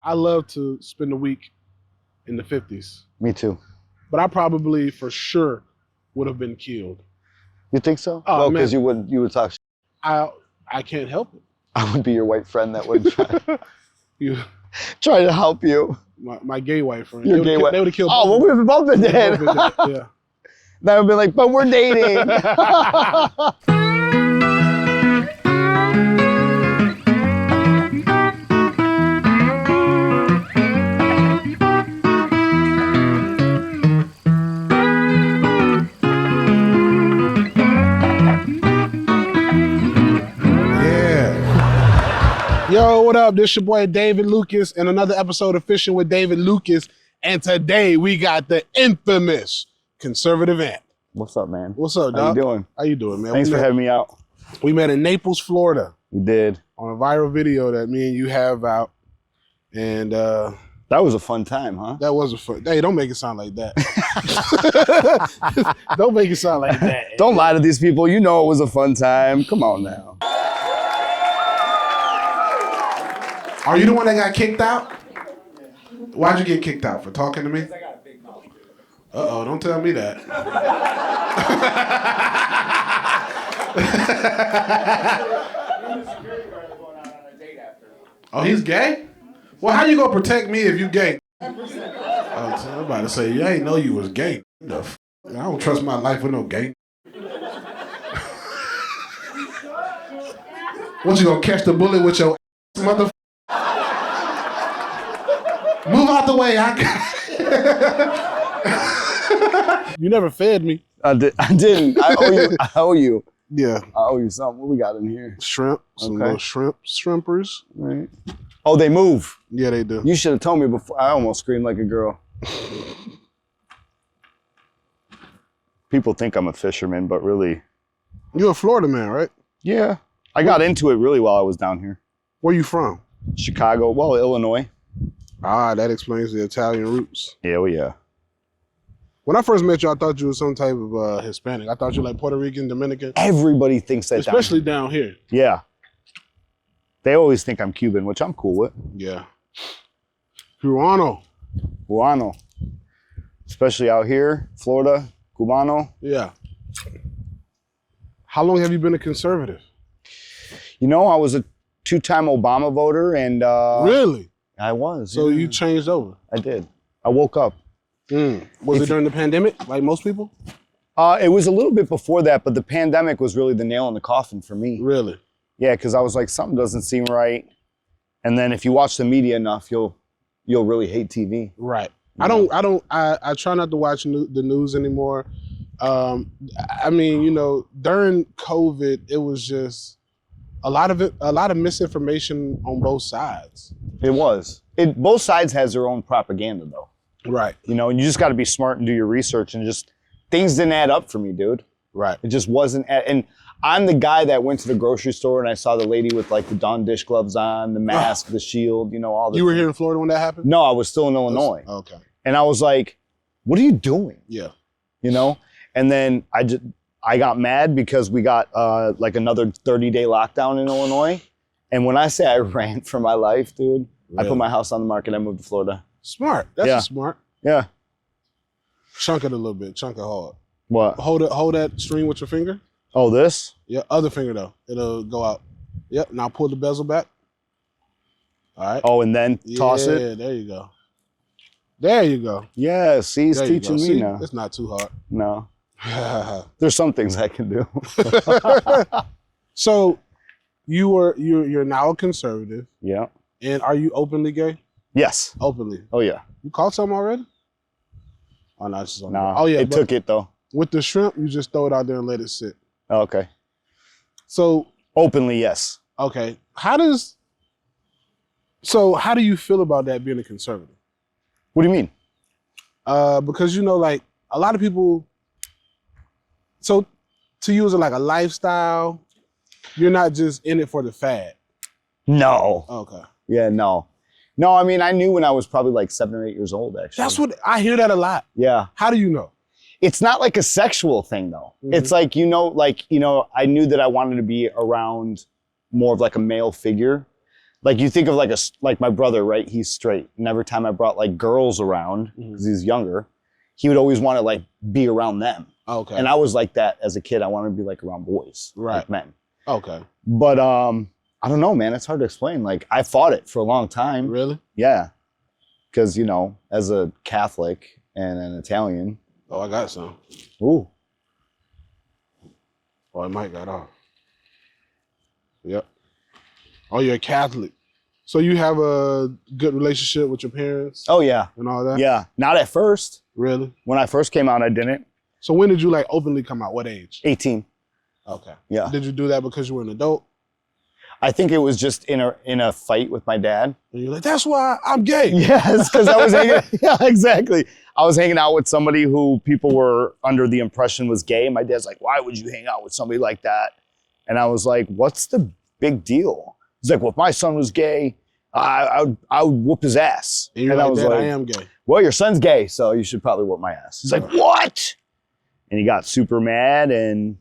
I love to spend a week in the 50s. Me too. But I probably, for sure, would have been killed. You think so? Oh, well, because you would talk. I can't help it. I would be your white friend that would You, try to help you. my gay white friend. Your gay white. They would have killed. Oh, well, we would have both been dead. Yeah. That would be like, but we're dating. Yo, what up? This your boy David Lucas and another episode of Fishing with David Lucas. And today we got the infamous conservative ant. What's up, man? What's up, dog? How you doing? How you doing, man? Thanks for having me out. We met in Naples, Florida. We did. On a viral video that me and you have out. And that was a fun time, huh? That was a fun. Hey, don't make it sound like that. Don't make it sound like that. Don't lie to these people. You know it was a fun time. Come on now. Are you the one that got kicked out? Why'd you get kicked out? For talking to me? Because I got a big mouth. Uh-oh, don't tell me that. Oh, he's gay? Well, how you gonna protect me if you gay? I'm about to say, you ain't know you was gay. I don't trust my life with no gay. What, you gonna catch the bullet with your mother? Move out the way, You never fed me. I didn't. I owe you. Yeah. I owe you something. What we got in here? Shrimp. Some little shrimpers. Right. Oh, they move. Yeah, they do. You should have told me before. I almost screamed like a girl. People think I'm a fisherman, but really. You're a Florida man, right? Yeah. I got into it really while I was down here. Where you from? Chicago. Well, Illinois. Ah, that explains the Italian roots. Yeah, well, yeah. When I first met you, I thought you were some type of Hispanic. I thought you were like Puerto Rican, Dominican. Everybody thinks that. Especially down here. Yeah. They always think I'm Cuban, which I'm cool with. Yeah. Cubano. Especially out here, Florida, Cubano. Yeah. How long have you been a conservative? You know, I was a two-time Obama voter and... Really? I was. So you changed over? I did. I woke up. Was it during the pandemic, like most people? It was a little bit before that, but the pandemic was really the nail in the coffin for me. Really? Yeah, because I was like, something doesn't seem right. And then if you watch the media enough, you'll really hate TV. Right. I try not to watch the news anymore. I mean, you know, during COVID, it was just a lot of misinformation on both sides. It was. Both sides has their own propaganda though. Right. You know, and you just got to be smart and do your research, and just things didn't add up for me, dude. Right. It just wasn't. And I'm the guy that went to the grocery store and I saw the lady with like the Dawn dish gloves on, the mask, the shield, you know, all the. You were here in Florida when that happened? No, I was still in Illinois. Okay. And I was like, what are you doing? Yeah. You know? And then I got mad because we got like another 30-day lockdown in Illinois. And when I say I ran for my life, dude, really? I put my house on the market. I moved to Florida. Smart. That's smart. Yeah. Chunk it a little bit. Chunk it hard. What? Hold that string with your finger. Oh, this? Yeah, other finger though. It'll go out. Yep. Now pull the bezel back. All right. Oh, and then toss it? Yeah, there you go. There you go. Yeah, see, he's teaching me now. It's not too hard. No. There's some things I can do. So you're now a conservative. Yeah. And are you openly gay? Yes. Openly. Oh yeah. You caught something already? Oh no, it's just on nah. Oh yeah. It took it though. With the shrimp, you just throw it out there and let it sit. Oh, okay. So openly, yes. Okay. How do you feel about that being a conservative? What do you mean? Because you know, like a lot of people. So, to you, is it like a lifestyle? You're not just in it for the fad. No. Okay. Yeah, no. No, I mean, I knew when I was probably like 7 or 8 years old, actually. That's what, I hear that a lot. Yeah. How do you know? It's not like a sexual thing though. Mm-hmm. It's like, I knew that I wanted to be around more of like a male figure. Like you think of like my brother, right? He's straight. And every time I brought like girls around, because he's younger, he would always want to like be around them. Okay. And I was like that as a kid. I wanted to be like around boys, like men. Okay. But I don't know, man. It's hard to explain. Like I fought it for a long time. Really? Yeah. Because, you know, as a Catholic and an Italian. Oh, I got some. Ooh. Oh, it might got off. Yep. Oh, you're a Catholic. So you have a good relationship with your parents? Oh, yeah. And all that? Yeah. Not at first. Really? When I first came out, I didn't. So when did you like openly come out? What age? 18. Okay. Yeah. Did you do that because you were an adult? I think it was just in a fight with my dad. And you're like, that's why I'm gay. Yes, because I was hanging. Yeah, exactly. I was hanging out with somebody who people were under the impression was gay. My dad's like, "Why would you hang out with somebody like that?" And I was like, "What's the big deal?" He's like, "Well, if my son was gay, I would whoop his ass." And you're and like, I was Dad, like, I am gay. "Well, your son's gay, so you should probably whoop my ass." He's like, "What?" And he got super mad, and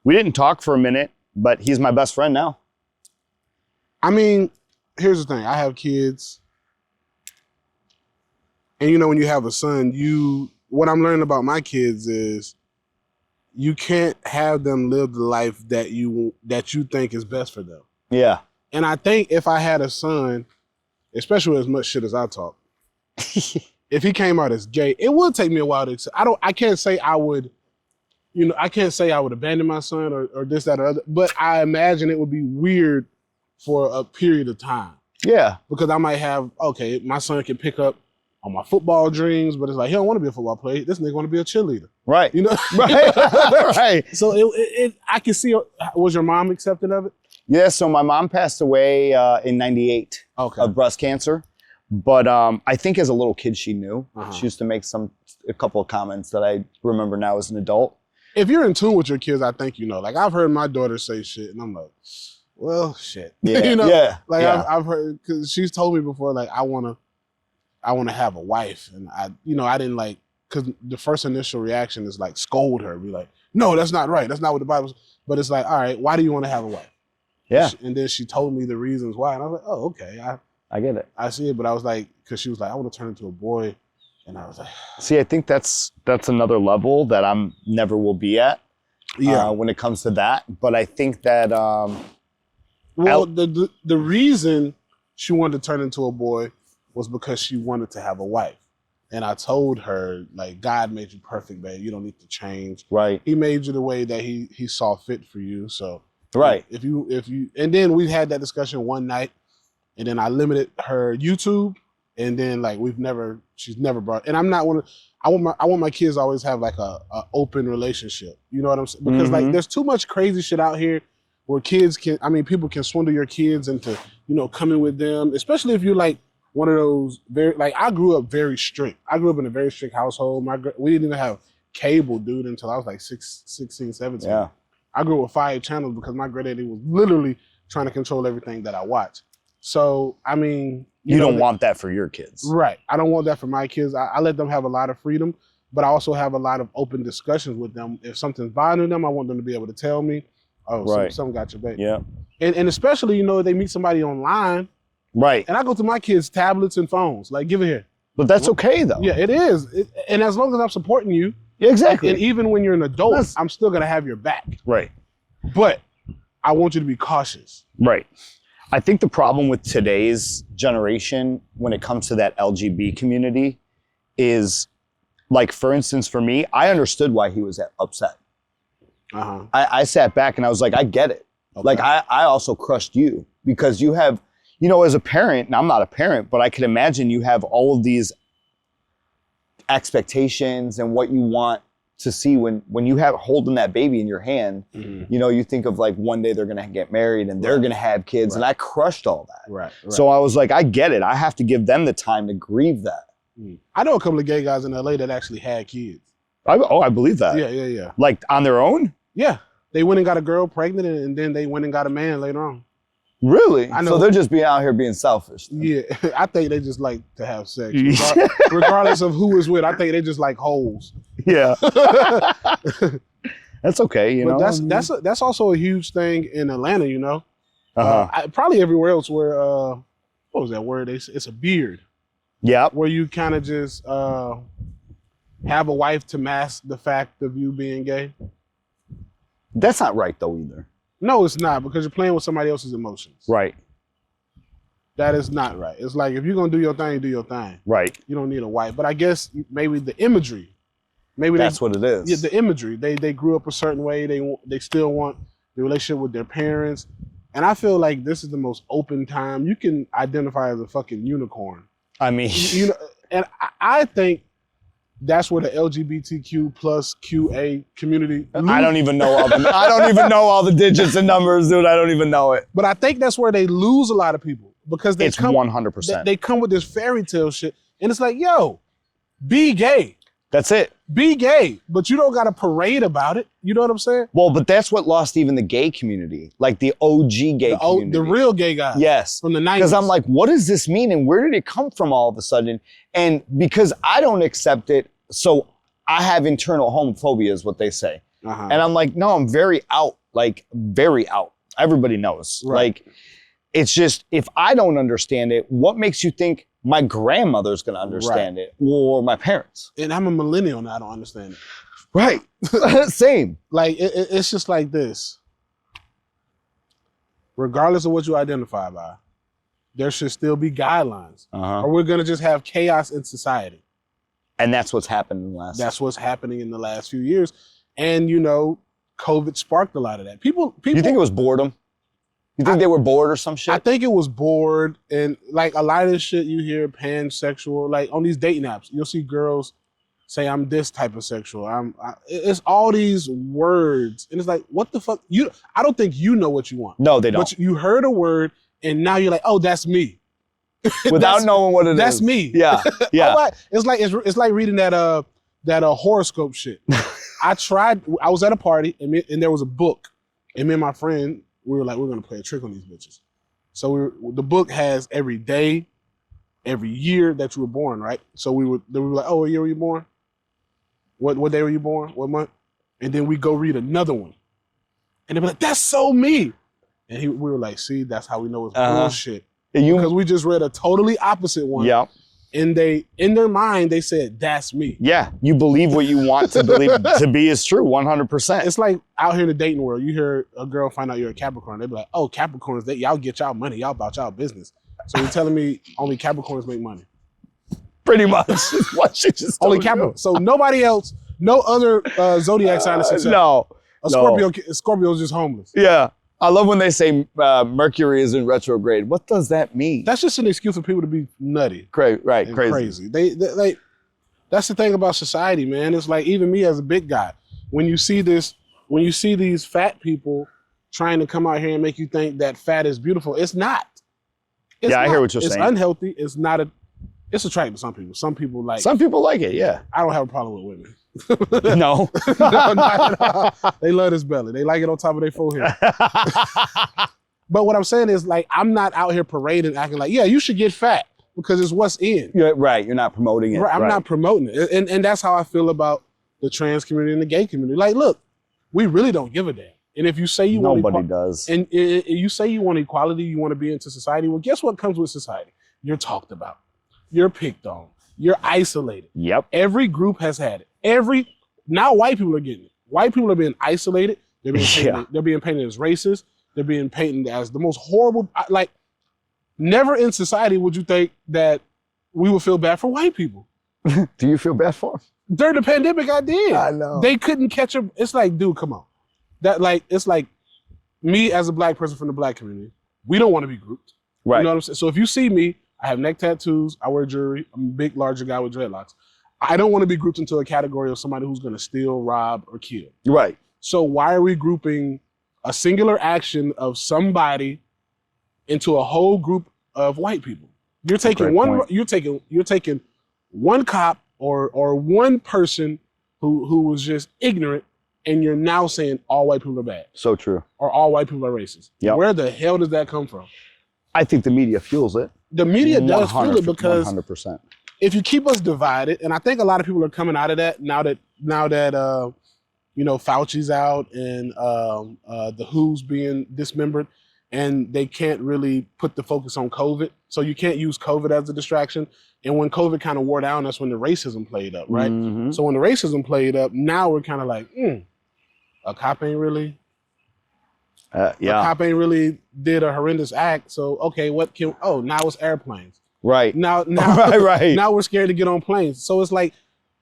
we didn't talk for a minute. But he's my best friend now. I mean, here's the thing. I have kids. And you know, when you have a son, what I'm learning about my kids is you can't have them live the life that you think is best for them. Yeah. And I think if I had a son, especially as much shit as I talk, if he came out as gay, it would take me a while to accept. I can't say I would, I can't say I would abandon my son or this, that, or other, but I imagine it would be weird for a period of time. Yeah. Because I might have, okay, my son can pick up on my football dreams, but it's like, he don't want to be a football player. This nigga want to be a cheerleader. Right. You know? Right. Right. So I can see, was your mom accepting of it? Yeah, so my mom passed away in 98 of breast cancer. But I think as a little kid, she knew. She used to make a couple of comments that I remember now as an adult. If you're in tune with your kids, I think you know. Like, I've heard my daughter say shit, and I'm like, well, shit. Yeah. Yeah. Like, yeah. I've heard, because she's told me before, like, I want to have a wife. And I didn't like, because the first initial reaction is like, scold her. Be like, no, that's not right. That's not what the Bible says. But it's like, all right, why do you want to have a wife? Yeah. And then she told me the reasons why. And I was like, oh, okay. I get it. I see it. But I was like, because she was like, I want to turn into a boy. And I was like, see, I think that's another level that I'm never will be at. Yeah. When it comes to that. But I think that, well, the reason she wanted to turn into a boy was because she wanted to have a wife. And I told her, like, God made you perfect, babe. You don't need to change. Right. He made you the way that he saw fit for you. So right. If you and then we had that discussion one night, and then I limited her YouTube, and then like she's never brought. And I'm not one of, I want my kids to always have like a open relationship. You know what I'm saying? Because like there's too much crazy shit out here where people can swindle your kids into, coming with them, especially if you're like one of those I grew up very strict. I grew up in a very strict household. We didn't even have cable, dude, until I was like 16, 17. Yeah. I grew up with 5 channels because my granddaddy was literally trying to control everything that I watched. So, I mean... You don't want that for your kids. Right. I don't want that for my kids. I let them have a lot of freedom, but I also have a lot of open discussions with them. If something's bothering them, I want them to be able to tell me, oh, right. something got your baby. Yeah. And especially, they meet somebody online. Right. And I go to my kids' tablets and phones. Like, give it here. But that's okay, though. Yeah, it is. And as long as I'm supporting you. Yeah, exactly. And even when you're an adult, I'm still going to have your back. Right. But I want you to be cautious. Right. I think the problem with today's generation when it comes to that LGB community is, like, for instance, for me, I understood why he was upset. I sat back and I was like, I get it. Okay. Like, I also crushed you because you have, as a parent, and I'm not a parent, but I can imagine you have all of these expectations and what you want to see when you have holding that baby in your hand. You think of like one day they're going to get married and they're going to have kids. And I crushed all that. Right. So I was like, I get it. I have to give them the time to grieve that. I know a couple of gay guys in LA that actually had kids. I believe that. Yeah. Like on their own? Yeah. They went and got a girl pregnant and then they went and got a man later on. Really? I know. So they're just being out here being selfish. Then. Yeah. I think they just like to have sex. Regardless of who is with, I think they just like holes. Yeah. That's okay, But that's also a huge thing in Atlanta, Probably everywhere else where, what was that word? It's a beard. Yeah. Where you kind of just have a wife to mask the fact of you being gay. That's not right though either. No, it's not, because you're playing with somebody else's emotions. Right. That is not right. It's like, if you're gonna do your thing, do your thing. Right. You don't need a wife. But I guess maybe the imagery, that's what it is. Yeah, the imagery. They grew up a certain way. They still want the relationship with their parents. And I feel like this is the most open time. You can identify as a fucking unicorn. I mean, you know, and I think that's where the LGBTQ plus QA community. I don't even know all the digits and numbers, dude. I don't even know it. But I think that's where they lose a lot of people, because it's 100%. They come with this fairy tale shit, and it's like, yo, be gay. That's it. Be gay, but you don't got to parade about it. You know what I'm saying? Well, but that's what lost even the gay community, like the OG gay community. The real gay guys. Yes. From the 90s. Because I'm like, what does this mean? And where did it come from all of a sudden? And because I don't accept it, so I have internal homophobia is what they say. And I'm like, no, I'm very out, like very out. Everybody knows. Right. Like, it's just, if I don't understand it, what makes you think my grandmother's gonna understand it, or my parents? And I'm a millennial and I don't understand it. Right. Same. Like, it's just like this. Regardless of what you identify by, there should still be guidelines, or we're gonna just have chaos in society. And that's what's happened in the last. That's what's happening in the last few years. And you know, COVID sparked a lot of that. People. You think it was boredom? You think they were bored or some shit? I think it was bored, and like a lot of this shit you hear pansexual, like on these dating apps, you'll see girls say, I'm this type of sexual. It's all these words, and it's like, what the fuck? I don't think you know what you want. No, they don't. But you heard a word, and now you're like, oh, that's me. Without knowing what it is. That's me. Yeah, yeah. Oh, it's like reading that horoscope shit. I was at a party, and there was a book, and me and my friend, we were like, we're gonna play a trick on these bitches. So the book has every day, every year that you were born, right? So we were like, oh, what year were you born? What day were you born? What month? And then we go read another one. And they'd be like, that's so me. And we were like, see, that's how we know it's bullshit. Because we just read a totally opposite one. Yeah. And in their mind, they said, that's me. Yeah, you believe what you want to believe to be is true, 100%. It's like out here in the dating world, you hear a girl find out you're a Capricorn. They be like, oh, Capricorns, y'all get y'all money. Y'all about y'all business. So you're telling me only Capricorns make money? Pretty much. What she just only Capricorn. So nobody else, no other zodiac sign is successful. No. Scorpio's just homeless. Yeah. I love when they say Mercury is in retrograde. What does that mean? That's just an excuse for people to be nutty. Crazy. They that's the thing about society, man. It's like, even me as a big guy, when you see these fat people trying to come out here and make you think that fat is beautiful, it's not. I hear what you're saying. It's unhealthy. It's attractive to some people. Some people like it, yeah. I don't have a problem with women. No. No, not at all. They love this belly. They like it on top of their forehead. But what I'm saying is, like, I'm not out here parading, acting like, yeah, you should get fat because it's what's in. Right. You're not promoting it. Right. I'm not promoting it. And that's how I feel about the trans community and the gay community. Like, look, we really don't give a damn. And if you say you Nobody does. And you say you want equality, you want to be into society, well, guess what comes with society? You're talked about. You're picked on. You're isolated. Yep. Every group has had it. Now white people are getting it. White people are being isolated. They're being painted as racist. They're being painted as the most horrible. Like, never in society would you think that we would feel bad for white people. Do you feel bad for them? During the pandemic, I did. I know. They couldn't catch a. It's like, dude, come on. It's like me as a black person from the black community. We don't want to be grouped. Right. You know what I'm saying? So if you see me, I have neck tattoos. I wear jewelry. I'm a big, larger guy with dreadlocks. I don't want to be grouped into a category of somebody who's going to steal, rob, or kill. Right. So why are we grouping a singular action of somebody into a whole group of white people? You're taking You're taking one cop or one person who was just ignorant, and you're now saying all white people are bad. So true. Or all white people are racist. Yep. Where the hell does that come from? I think the media fuels it. The media does fuel it because 100%. If you keep us divided, and I think a lot of people are coming out of that now that Fauci's out and the WHO's being dismembered, and they can't really put the focus on COVID. So you can't use COVID as a distraction. And when COVID kind of wore down, that's when the racism played up, right? Mm-hmm. So when the racism played up, now we're kind of like, a cop ain't really, a cop ain't really did a horrendous act. So, okay, now it's airplanes. Right. Now, right. Now we're scared to get on planes. So it's like,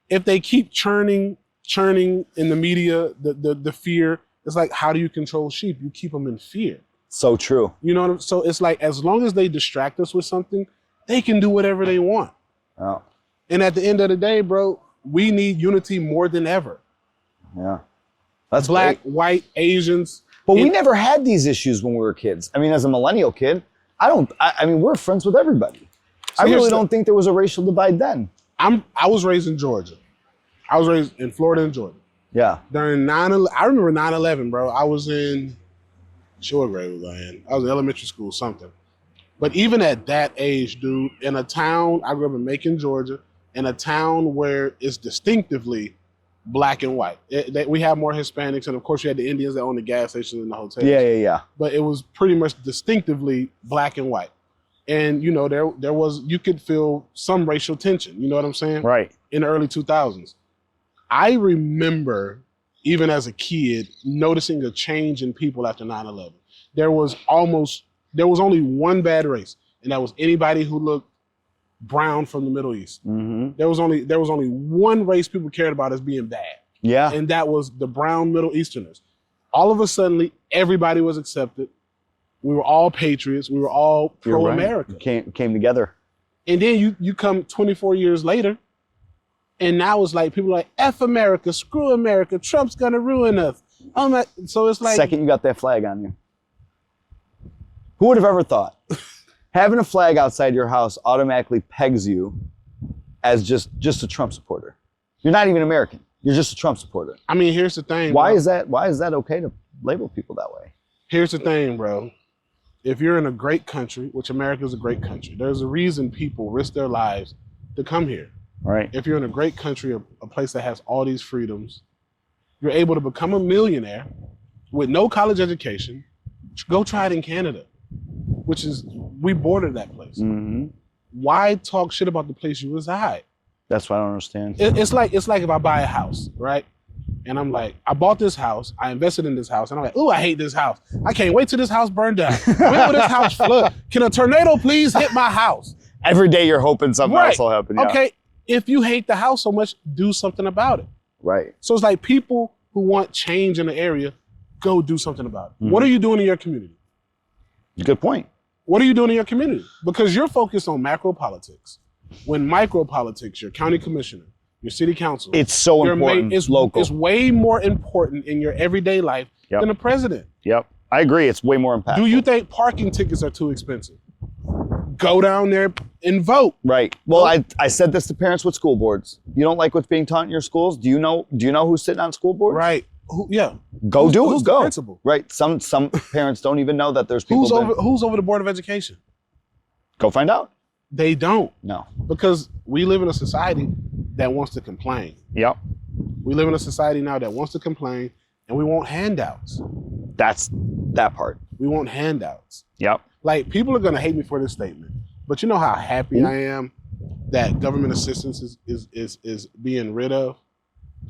if they keep churning in the media, the fear, it's like, how do you control sheep? You keep them in fear. So true. You know what I'm saying? So it's like, as long as they distract us with something, they can do whatever they want. Oh. And at the end of the day, bro, we need unity more than ever. Yeah. That's Black, great. white, Asians. But we never had these issues when we were kids. I mean, as a millennial kid, I mean, we're friends with everybody. I really don't think there was a racial divide then. I was raised in Georgia. I was raised in Florida and Georgia. Yeah. During I remember 9/11, bro. I was in, what grade was I in? I was in elementary school, something. But even at that age, dude, in a town, I grew up in Macon, Georgia, in a town where it's distinctively black and white. We have more Hispanics, and of course, you had the Indians that owned the gas stations and the hotels. Yeah. But it was pretty much distinctively black and white. And, you know, there was, you could feel some racial tension, you know what I'm saying? Right. In the early 2000s. I remember, even as a kid, noticing a change in people after 9/11. There was only one bad race, and that was anybody who looked brown from the Middle East. Mm-hmm. There was only one race people cared about as being bad. Yeah. And that was the brown Middle Easterners. All of a sudden, everybody was accepted. We were all patriots. We were all pro-America. Right. Came together. And then you come 24 years later, and now it's like, people are like, F America, screw America, Trump's gonna ruin us. Oh my! So it's like, second you got that flag on you. Who would have ever thought? Having a flag outside your house automatically pegs you as just a Trump supporter. You're not even American. You're just a Trump supporter. I mean, here's the thing. Why bro. is that okay to label people that way? Here's the thing, bro. If you're in a great country, which America is a great country, there's a reason people risk their lives to come here. Right. If you're in a great country, a place that has all these freedoms, you're able to become a millionaire with no college education. Go try it in Canada, which is, we border that place. Mm-hmm. Why talk shit about the place you reside? That's what I don't understand. It's like if I buy a house, right? And I'm like, I bought this house, I invested in this house, and I'm like, ooh, I hate this house. I can't wait till this house burned down. When will this house flood? Can a tornado please hit my house? Every day you're hoping something else will happen. Yeah. Okay, if you hate the house so much, do something about it. Right. So it's like, people who want change in the area, go do something about it. Mm-hmm. What are you doing in your community? Good point. What are you doing in your community? Because you're focused on macro politics. When micro politics, your county commissioner, your city council. It's so important. It's local. It's way more important in your everyday life than the president. Yep. I agree. It's way more impactful. Do you think parking tickets are too expensive? Go down there and vote. Right. Well, I said this to parents with school boards. You don't like what's being taught in your schools? Do you know who's sitting on school boards? Right. Go who's go. The principal? Right. Some parents don't even know that there's people. Who's over the Board of Education? Go find out. They don't. No. Because we live in a society that wants to complain. Yep. We live in a society now that wants to complain, and we want handouts. That's that part. We want handouts. Yep. Like, people are going to hate me for this statement, but you know how happy I am that government assistance is being rid of,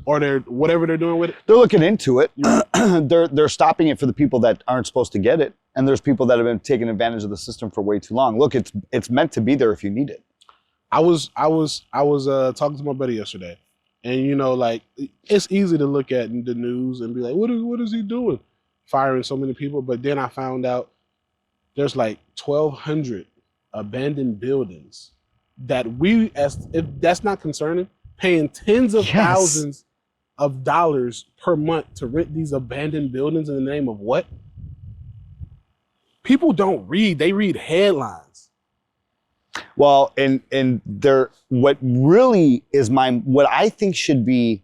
or whatever they're doing with it. They're looking into it. They're stopping it for the people that aren't supposed to get it, and there's people that have been taking advantage of the system for way too long. Look, it's meant to be there if you need it. I was talking to my buddy yesterday, and you know, like, it's easy to look at the news and be like, what is he doing, firing so many people? But then I found out there's like 1,200 abandoned buildings that if that's not concerning, paying tens of thousands of dollars per month to rent these abandoned buildings in the name of what? People don't read, they read headlines. Well, and what really is what I think should be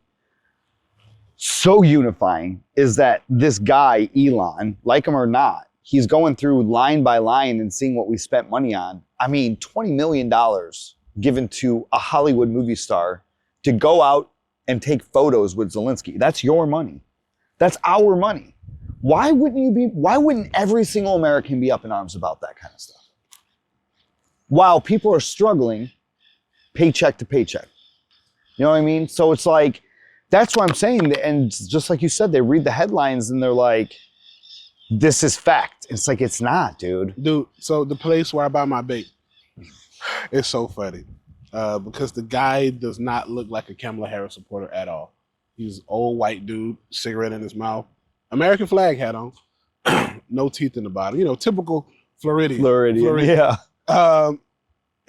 so unifying is that this guy, Elon, like him or not, he's going through line by line and seeing what we spent money on. I mean, $20 million given to a Hollywood movie star to go out and take photos with Zelensky. That's your money. That's our money. Why wouldn't every single American be up in arms about that kind of stuff? While people are struggling paycheck to paycheck. You know what I mean? So it's like, that's what I'm saying. And just like you said, they read the headlines and they're like, this is fact. It's like, it's not, dude. Dude, so the place where I buy my bait, it's so funny. Because the guy does not look like a Kamala Harris supporter at all. He's an old white dude, cigarette in his mouth, American flag hat on, no teeth in the bottom. You know, typical Floridian. Yeah.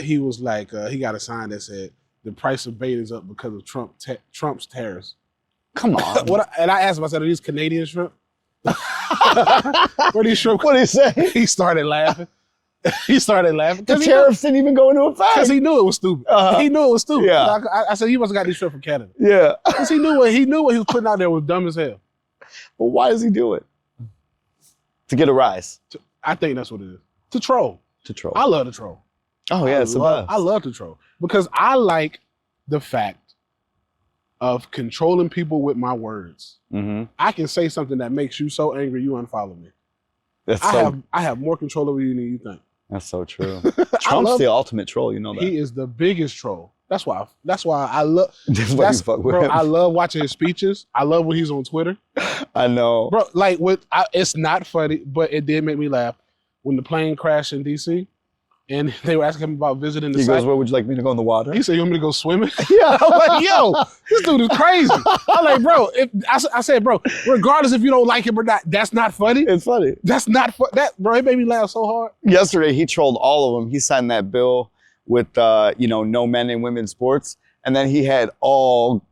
He was like, he got a sign that said, the price of bait is up because of Trump's tariffs. Come on. And I asked him, I said, are these Canadian shrimp? What are these shrimp? What did he say? He started laughing. The tariffs didn't even go into effect. Because he knew it was stupid. He knew it was stupid. Yeah. I said, he must have got these shrimp from Canada. Yeah. Because he knew what he was putting out there was dumb as hell. But why does he do it? To get a rise. I think that's what it is. To troll. I love to troll. Oh yeah, it's the best. I love to troll. Because I like the fact of controlling people with my words. Mm-hmm. I can say something that makes you so angry you unfollow me. I have more control over you than you think. That's so true. Trump's the ultimate troll, you know that. He is the biggest troll. That's why I love. That's why you fuck with him. I love watching his speeches. I love when he's on Twitter. I know, bro. Like it's not funny, but it did make me laugh when the plane crashed in DC. And they were asking him about visiting the site. He goes, where would you like me to go in the water? He said, you want me to go swimming? Yeah. I'm like, yo, this dude is crazy. I'm like, bro, I said, bro, regardless if you don't like him or not, that's not funny. It's funny. That's not bro, it made me laugh so hard. Yesterday, he trolled all of them. He signed that bill with, no men in women's sports. And then he had all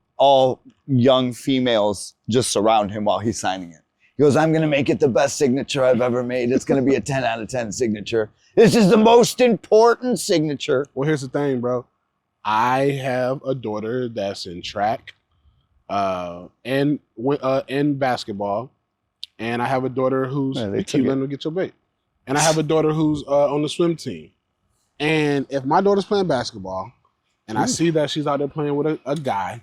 young females just surround him while he's signing it. He goes, I'm going to make it the best signature I've ever made. It's going to be a 10 out of 10 signature. This is the most important signature. Well, here's the thing, bro. I have a daughter that's in track and in basketball. And I have a daughter who's, keep letting her get your bait. And I have a daughter who's on the swim team. And if my daughter's playing basketball and I see that she's out there playing with a guy,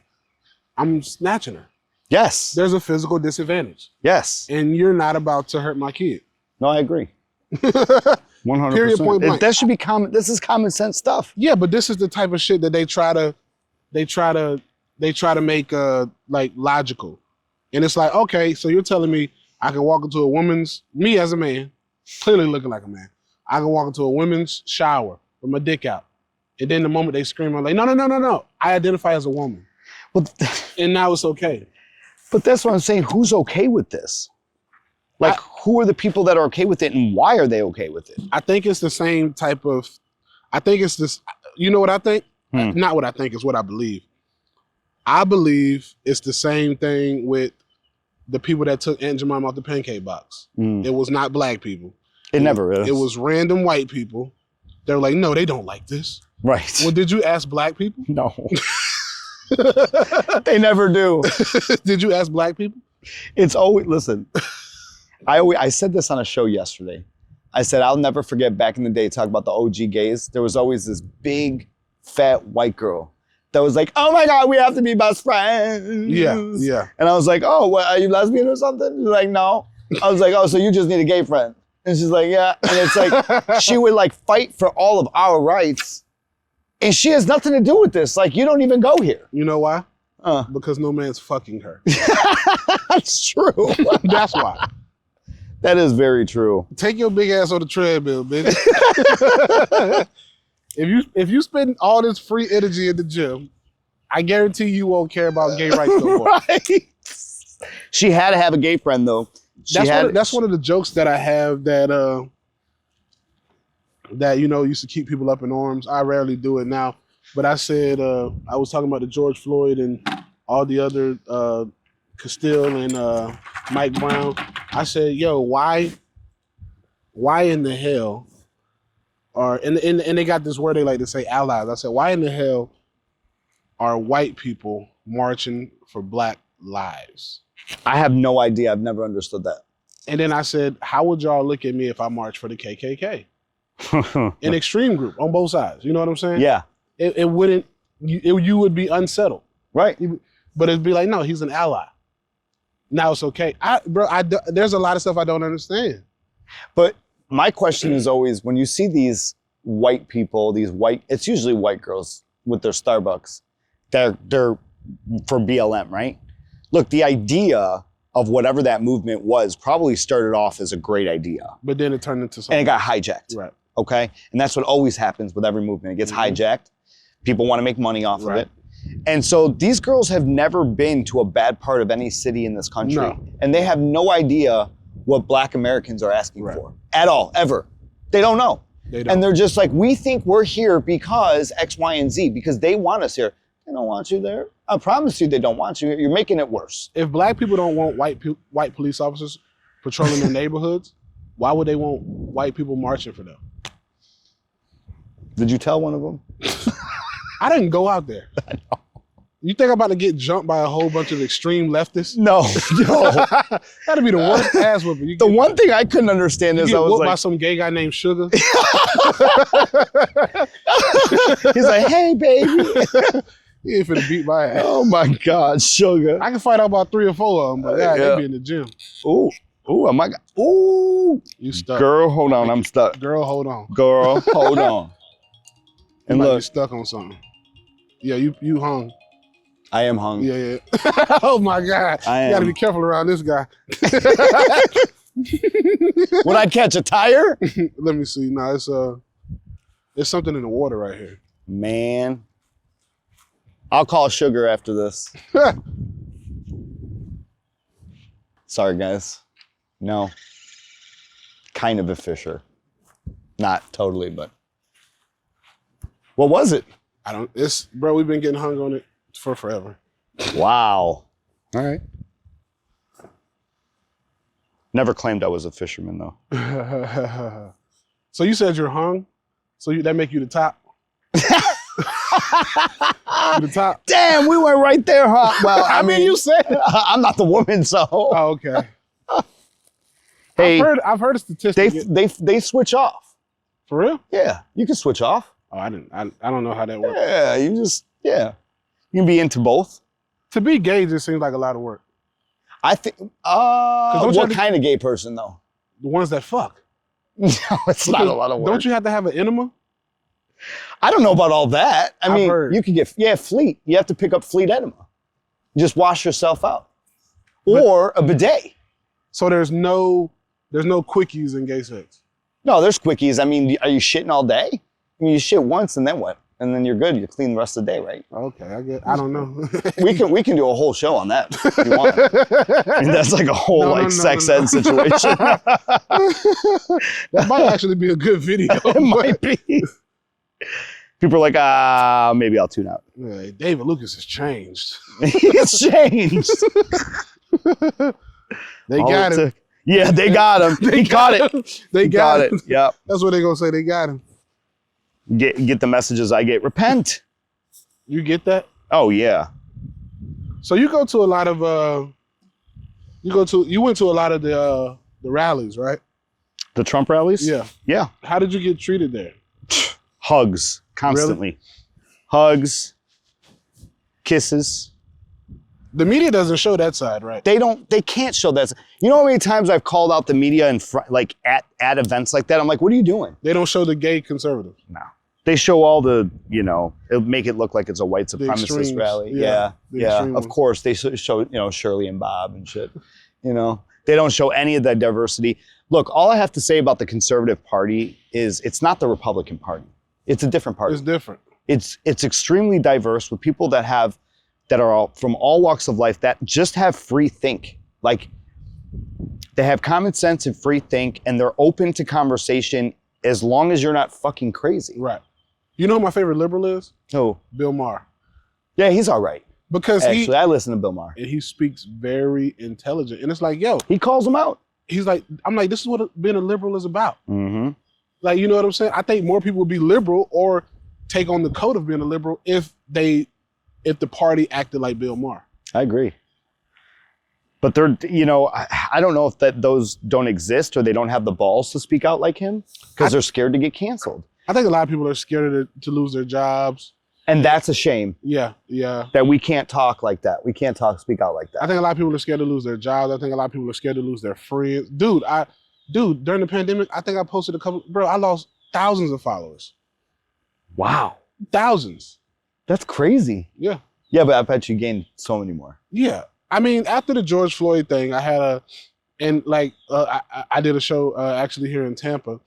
I'm snatching her. Yes. There's a physical disadvantage. Yes. And you're not about to hurt my kid. No, I agree. 100%. Period, point blank. That should be common. This is common sense stuff. Yeah, but this is the type of shit that they try to make like logical. And it's like, okay, so you're telling me I can walk into me as a man, clearly looking like a man, I can walk into a women's shower with my dick out. And then the moment they scream, I'm like, no. I identify as a woman. And now it's okay. But that's what I'm saying. Who's okay with this? Like, who are the people that are okay with it and why are they okay with it? I think it's the same type of, you know what I think? Not what I think, it's what I believe. I believe it's the same thing with the people that took Aunt Jemima off the pancake box. It was not black people. It never is. It was random white people. They're like, no, they don't like this. Right. Well, did you ask black people? No. They never do. Did you ask black people? It's always, listen, I said this on a show yesterday. I said, I'll never forget back in the day, talk about the OG gays. There was always this big, fat white girl that was like, oh my God, we have to be best friends. Yeah. And I was like, oh, what, are you lesbian or something? She's like, no. I was like, oh, so you just need a gay friend. And she's like, yeah. And it's like, she would like fight for all of our rights. And she has nothing to do with this. Like, you don't even go here. You know why? Because no man's fucking her. That's true. That's why. That is very true. Take your big ass on the treadmill, bitch. If you spend all this free energy in the gym, I guarantee you won't care about gay rights no more. Right. She had to have a gay friend though. That's one of the jokes that I have that used to keep people up in arms. I rarely do it now. But I said I was talking about the George Floyd and all the other Castile and Mike Brown. I said, yo, why in the hell and they got this word they like to say, allies. I said, why in the hell are white people marching for black lives? I have no idea. I've never understood that. And then I said, how would y'all look at me if I marched for the KKK? An extreme group on both sides. You know what I'm saying? Yeah. It wouldn't, you would be unsettled. Right. But it'd be like, no, he's an ally. Now it's okay. There's a lot of stuff I don't understand. But my question is always, when you see these white people, it's usually white girls with their Starbucks, they're for BLM, right? Look, the idea of whatever that movement was probably started off as a great idea. But then it turned into something. And it got hijacked. Right. Okay? And that's what always happens with every movement. It gets hijacked. People want to make money off of it. And so these girls have never been to a bad part of any city in this country. No. And they have no idea what Black Americans are asking for at all, ever. They don't know. And they're just like, we think we're here because X, Y, and Z, because they want us here. They don't want you there. I promise you they don't want you. You're making it worse. If Black people don't want white police officers patrolling their neighborhoods, why would they want white people marching for them? Did you tell one of them? I didn't go out there. I know. You think I'm about to get jumped by a whole bunch of extreme leftists? No. That'd be the worst ass whooping. The one thing I couldn't understand is I was like, by some gay guy named Sugar. He's like, hey, baby. He ain't finna beat my ass. Oh my God, Sugar. I can fight out about 3 or 4 of them, but they be in the gym. Ooh, oh my God. Ooh. You stuck. Girl, hold on, I'm stuck. Girl, hold on. Girl, hold on. And look, you stuck on something. Yeah, you hung. I am hung. Yeah. Oh my God. You gotta be careful around this guy. Would I catch a tire? Let me see. No, it's something in the water right here. Man. I'll call Sugar after this. Sorry, guys. No. Kind of a fisher. Not totally, but. What was it? Bro, we've been getting hung on it for forever. Wow. All right. Never claimed I was a fisherman, though. So you said you're hung? So that make you the top? You the top? Damn, we went right there, huh? Well, I mean, you said it. I'm not the woman, so. Oh, okay. Hey, I've heard a statistic. They switch off. For real? Yeah, you can switch off. Oh, I don't know how that works. Yeah, you can be into both. To be gay just seems like a lot of work. I think, what kind of gay person though? The ones that fuck. No, it's not a lot of work. Don't you have to have an enema? I don't know about all that. I mean, heard. you could get Fleet. You have to pick up Fleet enema. You just wash yourself out. Or a bidet. So there's no quickies in gay sex? No, there's quickies. I mean, are you shitting all day? I mean, you shit once and then what? And then you're good. You're clean the rest of the day, right? Okay, I don't know. we can do a whole show on that if you want. I mean, that's like a whole sex ed situation. That might actually be a good video. It might be. People are like, maybe I'll tune out. Yeah, David Lucas has changed. He's changed. They got him. Yeah, they got him. He got it. They got it. Yep. That's what they're gonna say. They got him. Get the messages I get. Repent. You get that? Oh yeah. So you go to a lot of you went to a lot of the rallies, right? The Trump rallies? Yeah. Yeah. How did you get treated there? Hugs constantly. Really? Hugs, kisses. The media doesn't show that side, right? They can't show that. You know how many times I've called out the media at events like that? I'm like, what are you doing? They don't show the gay conservatives. No. They show all the, it'll make it look like it's a white supremacist rally. Yeah. Of course, they show, Shirley and Bob and shit. They don't show any of that diversity. Look, all I have to say about the Conservative Party is it's not the Republican Party. It's a different party. It's different. It's extremely diverse with people that are from all walks of life that just have free think. Like, they have common sense and free think, and they're open to conversation as long as you're not fucking crazy. Right. You know who my favorite liberal is? Who? Bill Maher. Yeah, he's all right. Because I listen to Bill Maher. And he speaks very intelligent. And it's like, yo. He calls them out. He's like, I'm like, this is what being a liberal is about. Mm-hmm. Like, you know what I'm saying? I think more people would be liberal or take on the code of being a liberal if the party acted like Bill Maher. I agree. But they're, I don't know if those don't exist or they don't have the balls to speak out like him because they're scared to get canceled. I think a lot of people are scared to lose their jobs. And that's a shame. Yeah. That we can't talk like that. We can't speak out like that. I think a lot of people are scared to lose their jobs. I think a lot of people are scared to lose their friends. Dude, during the pandemic, I think I posted I lost thousands of followers. Wow. Thousands. That's crazy. Yeah. Yeah, but I bet you gained so many more. Yeah. I mean, after the George Floyd thing, I had I did a show actually here in Tampa.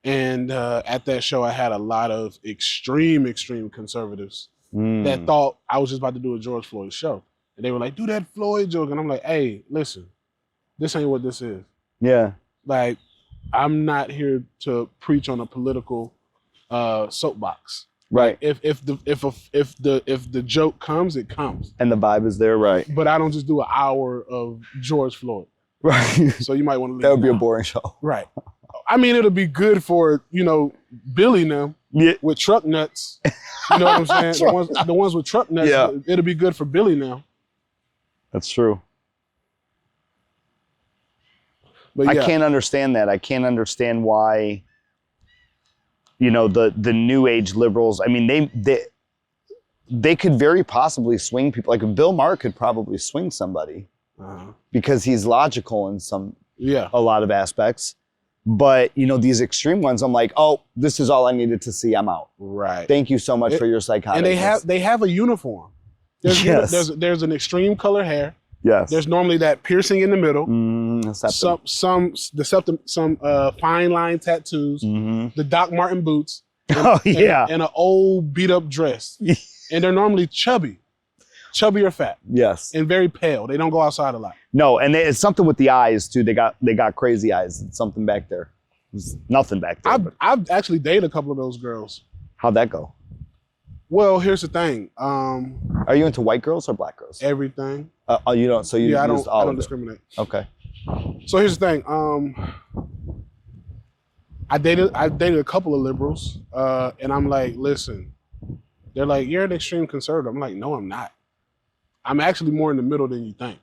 And at that show, I had a lot of extreme conservatives that thought I was just about to do a George Floyd show. And they were like, do that Floyd joke. And I'm like, hey, listen, this ain't what this is. Yeah. Like, I'm not here to preach on a political soapbox. Right. If the joke comes, it comes. And the vibe is there, right? But I don't just do an hour of George Floyd. Right. So you might want to leave. That would be a boring show. Right. I mean, it'll be good for, Billy now with truck nuts. You know what I'm saying? The ones with truck nuts, it'll be good for Billy now. That's true. But I can't understand that. I can't understand why, the new age liberals, I mean, they could very possibly swing people. Like Bill Maher could probably swing somebody because he's logical in a lot of aspects. But, these extreme ones, I'm like, oh, this is all I needed to see. I'm out. Right. Thank you so much for your psychotic. And they have a uniform. There's an extreme color hair. Yes. There's normally that piercing in the middle. Some fine line tattoos. The Doc Marten boots. And an old beat up dress. And they're normally chubby or fat. Yes. And very pale. They don't go outside a lot. No, and it's something with the eyes too. They got crazy eyes. It's something back there. There's nothing back there. I've actually dated a couple of those girls. How'd that go? Well, here's the thing. Are you into white girls or black girls? Everything. You don't. So you I don't discriminate. Okay. So here's the thing. I dated a couple of liberals, and I'm like, listen. They're like, you're an extreme conservative. I'm like, no, I'm not. I'm actually more in the middle than you think.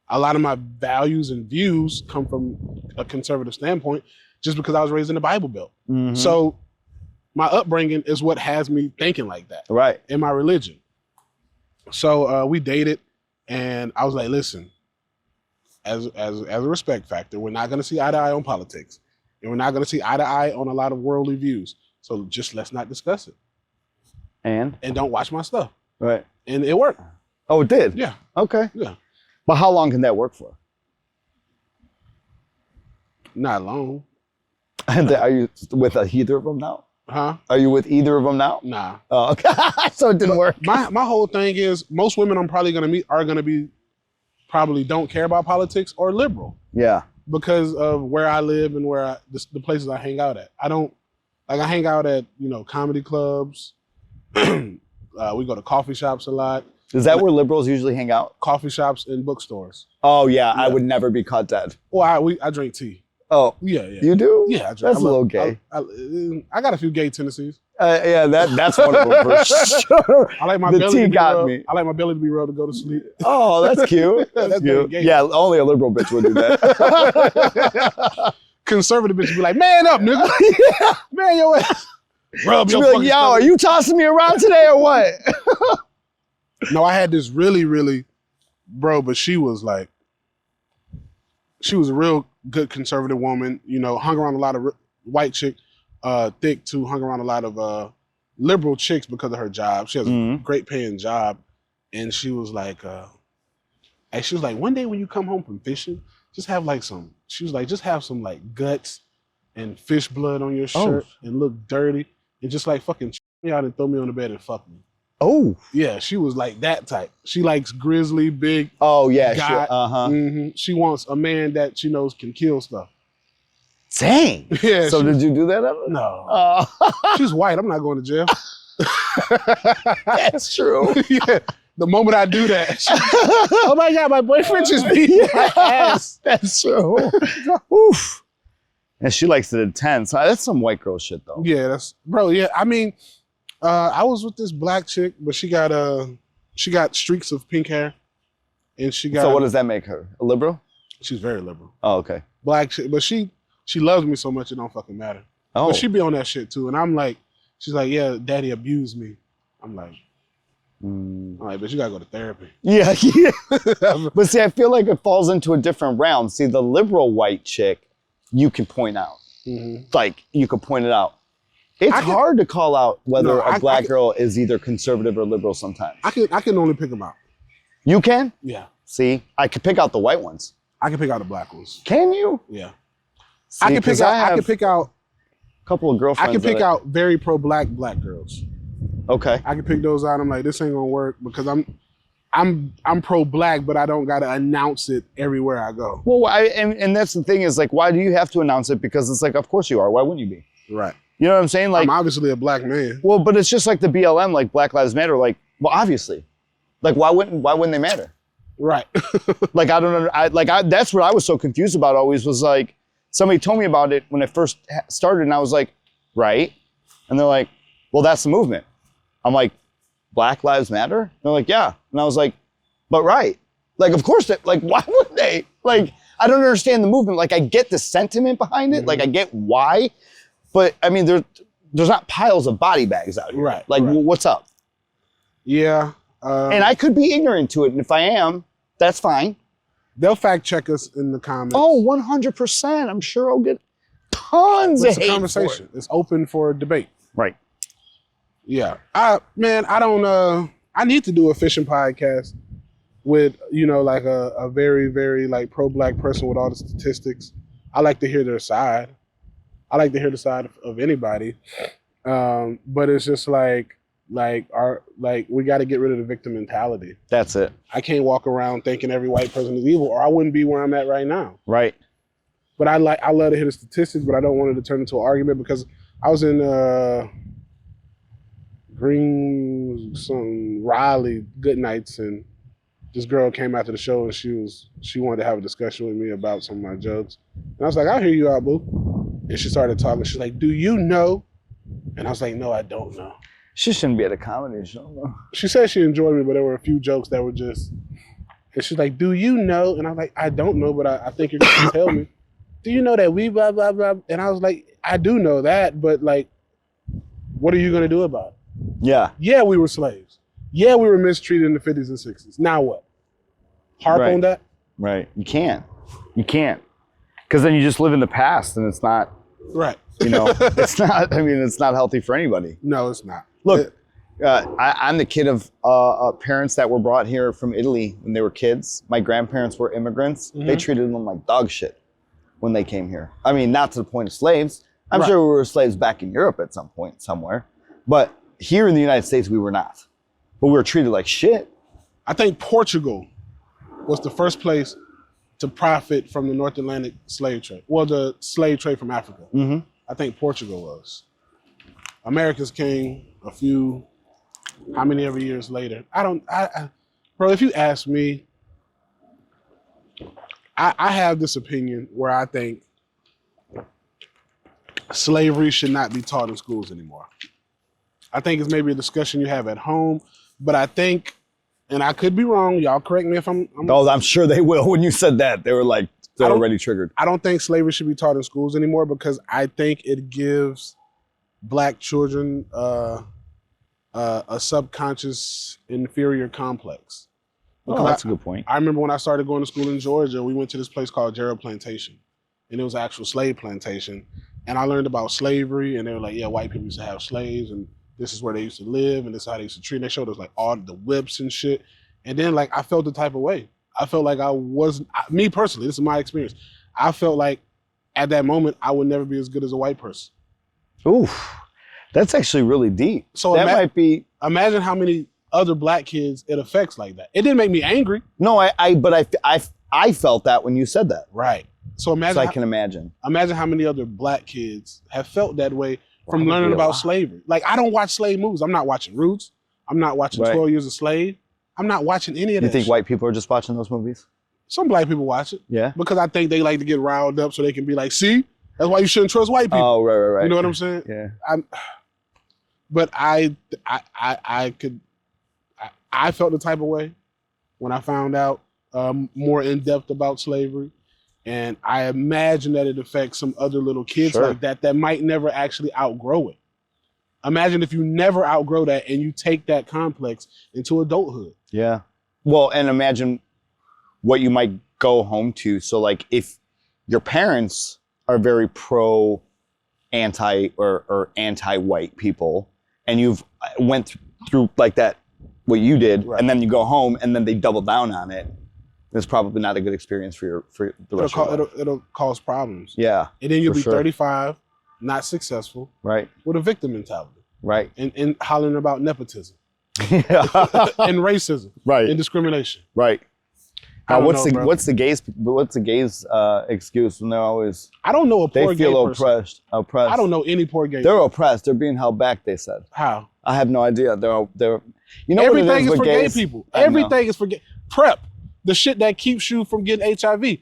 A lot of my values and views come from a conservative standpoint just because I was raised in the Bible Belt. So my upbringing is what has me thinking like that. Right. In my religion. So we dated, and I was like, listen, as a respect factor, we're not going to see eye to eye on politics. And we're not going to see eye to eye on a lot of worldly views. So just let's not discuss it. And don't watch my stuff. Right. And it worked. Oh, it did? Yeah. Okay. Yeah. But how long can that work for? Not long. Are you with either of them now? Huh? Are you with either of them now? Nah. Oh, okay. So it didn't work. My whole thing is most women I'm probably gonna meet are gonna be probably don't care about politics or liberal. Yeah. Because of where I live and where the places I hang out at. I hang out at, comedy clubs. We go to coffee shops a lot. Is that where liberals usually hang out? Coffee shops and bookstores. Oh yeah, I would never be caught dead. Well, I drink tea. Oh yeah. You do? Yeah, I drink. That's a little gay. I got a few gay tendencies. Yeah, that's one of them for sure. I like my the belly tea to be got rubbed. me. I like my belly to be rubbed to go to sleep. Oh, that's cute. That's cute. Yeah, only a liberal bitch would do that. Conservative bitch would be like, man up, nigga. Yeah. Man your ass. Rub your fucking yo, are you tossing me around today or what? No, I had this really, but she was a real good conservative woman, hung around a lot of white chick, thick too, hung around a lot of liberal chicks because of her job. She has a great paying job. And she was like, one day when you come home from fishing, just have just have some like guts and fish blood on your shirt and look dirty and just like fucking me out and throw me on the bed and fuck me. Oh. Yeah, she was like that type. She likes grizzly, big. Oh, yeah, guy. Sure. She wants a man that she knows can kill stuff. Dang. Yeah. So did you do that ever? No. She's white. I'm not going to jail. That's true. Yeah. The moment I do that, oh my God, my boyfriend just beat my ass. That's true. Oof. And she likes it intense. That's some white girl shit, though. Yeah, yeah. I mean, I was with this black chick, but she got streaks of pink hair, and she got. So what does that make her? A liberal? She's very liberal. Oh, okay. Black chick, but she loves me so much it don't fucking matter. Oh. But she be on that shit too, and I'm like, she's like, yeah, daddy abused me. I'm like, but you gotta go to therapy. Yeah, yeah. But see, I feel like it falls into a different realm. See, the liberal white chick, you can point out. Like, you can point it out. It's hard to call out whether a black girl is either conservative or liberal sometimes. I can only pick them out. You can? Yeah. See, I could pick out the white ones. I can pick out the black ones. Can you? Yeah. See, I can pick out a couple of girlfriends. I can pick out very pro-black black girls. Okay. I can pick those out. I'm like, this ain't gonna work because I'm pro-black, but I don't gotta announce it everywhere I go. Well, and that's the thing is like, why do you have to announce it? Because it's like, of course you are. Why wouldn't you be? Right. You know what I'm saying? Like, I'm obviously a black man. Well, but it's just like the BLM, like Black Lives Matter. Like, well, obviously, like why wouldn't they matter? Right. Like I don't know. That's what I was so confused about. Always was like somebody told me about it when I first started, and I was like, right. And they're like, well, that's the movement. I'm like, Black Lives Matter? And they're like, yeah. And I was like, but right. Like, of course, like, why would they? Like, I don't understand the movement. Like, I get the sentiment behind it. Like, I get why. But, I mean, there's not piles of body bags out here. Right. Like, what's up? Yeah. And I could be ignorant to it. And if I am, that's fine. They'll fact check us in the comments. Oh, 100%. I'm sure I'll get tons of hate. It's a conversation. It's open for debate. Right. Yeah. I need to do a fishing podcast with, like a very, very like pro-black person with all the statistics. I like to hear their side. I like to hear the side of anybody. But it's just we got to get rid of the victim mentality. That's it. I can't walk around thinking every white person is evil, or I wouldn't be where I'm at right now. Right. But I love to hear the statistics, but I don't want it to turn into an argument because I was in Raleigh good nights, and this girl came after the show and she wanted to have a discussion with me about some of my jokes. And I was like, I'll hear you out, boo. And she started talking. She's like, do you know? And I was like, no, I don't know. She shouldn't be at a comedy show, though. She said she enjoyed me, but there were a few jokes that were just, and she's like, do you know? And I'm like, I don't know, but I think you're going to tell me. Do you know that we blah, blah, blah? And I was like, I do know that, but like, what are you going to do about it? Yeah. Yeah, we were slaves. Yeah, we were mistreated in the 50s and 60s. Now what? Harp on that? Right. You can't. Because then you just live in the past and it's not. Right. It's not, it's not healthy for anybody. No, it's not. Look, I'm the kid of parents that were brought here from Italy when they were kids. My grandparents were immigrants. Mm-hmm. They treated them like dog shit when they came here. I mean, not to the point of slaves. I'm sure we were slaves back in Europe at some point somewhere. But here in the United States, we were not. But we were treated like shit. I think Portugal was the first place to profit from the North Atlantic slave trade. Well, the slave trade from Africa. Mm-hmm. I think Portugal was. Americans came how many ever years later? Bro, if you ask me, I have this opinion where I think slavery should not be taught in schools anymore. I think it's maybe a discussion you have at home, but I think, and I could be wrong, y'all correct me if I'm Oh, I'm sure they will. When you said that, they were like, they're already triggered. I don't think slavery should be taught in schools anymore because I think it gives Black children a subconscious inferior complex. Oh, that's a good point. I remember when I started going to school in Georgia, we went to this place called Gerald Plantation, and it was an actual slave plantation. And I learned about slavery, and they were like, yeah, white people used to have slaves, and this is where they used to live, and this is how they used to treat. And they showed us like all the whips and shit. And then like I felt the type of way. I felt like me personally, this is my experience. I felt like at that moment, I would never be as good as a white person. Oof, that's actually really deep. So that might be. Imagine how many other Black kids it affects like that. It didn't make me angry. No, I felt that when you said that. Right. So imagine. I can imagine. Imagine how many other Black kids have felt that way from learning about slavery. Like I don't watch slave movies. I'm not watching Roots. I'm not watching 12 Years a Slave. I'm not watching any of that. You think white people are just watching those movies? Some Black people watch it. Yeah. Because I think they like to get riled up so they can be like, see, that's why you shouldn't trust white people. Oh, right. You know what I'm saying? Yeah. But I felt the type of way when I found out more in depth about slavery. And I imagine that it affects some other little kids like that might never actually outgrow it. Imagine if you never outgrow that and you take that complex into adulthood. Yeah. Well, and imagine what you might go home to. So like if your parents are very pro anti or anti-white people and you've went through like that, what you did, right. And then you go home and then they double down on it, it's probably not a good experience for the rest of your life. It'll cause problems. Yeah. And then you'll be 35, not successful. Right. With a victim mentality. Right. And hollering about nepotism. Yeah. And racism. Right. And discrimination. Right. Now, what's the gays excuse when they're always? I don't know a poor they feel gay person. oppressed. I don't know any poor gay. They're person. oppressed. They're being held back. They said. How? I have no idea. They're. You know everything what it is for gays? gay people. Everything is for gay. PrEP, the shit that keeps you from getting HIV.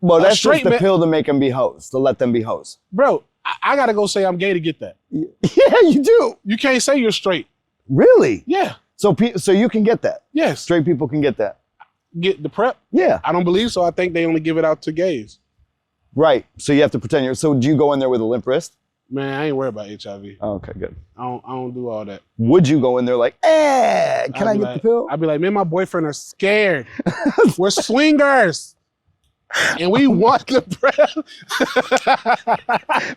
Well, that's just the pill to make them be hoes, to let them be hoes. Bro, I gotta go say I'm gay to get that. Yeah, you do. You can't say you're straight. Really? Yeah. So you can get that. Yes. Straight people can get that. Get the PrEP? Yeah. I don't believe so. I think they only give it out to gays. Right. So you have to pretend so do you go in there with a limp wrist? Man, I ain't worried about HIV. Oh, okay, good. I don't do all that. Would you go in there like, can I get the pill? I'd be like, me and my boyfriend are scared. We're swingers. And we want the PrEP.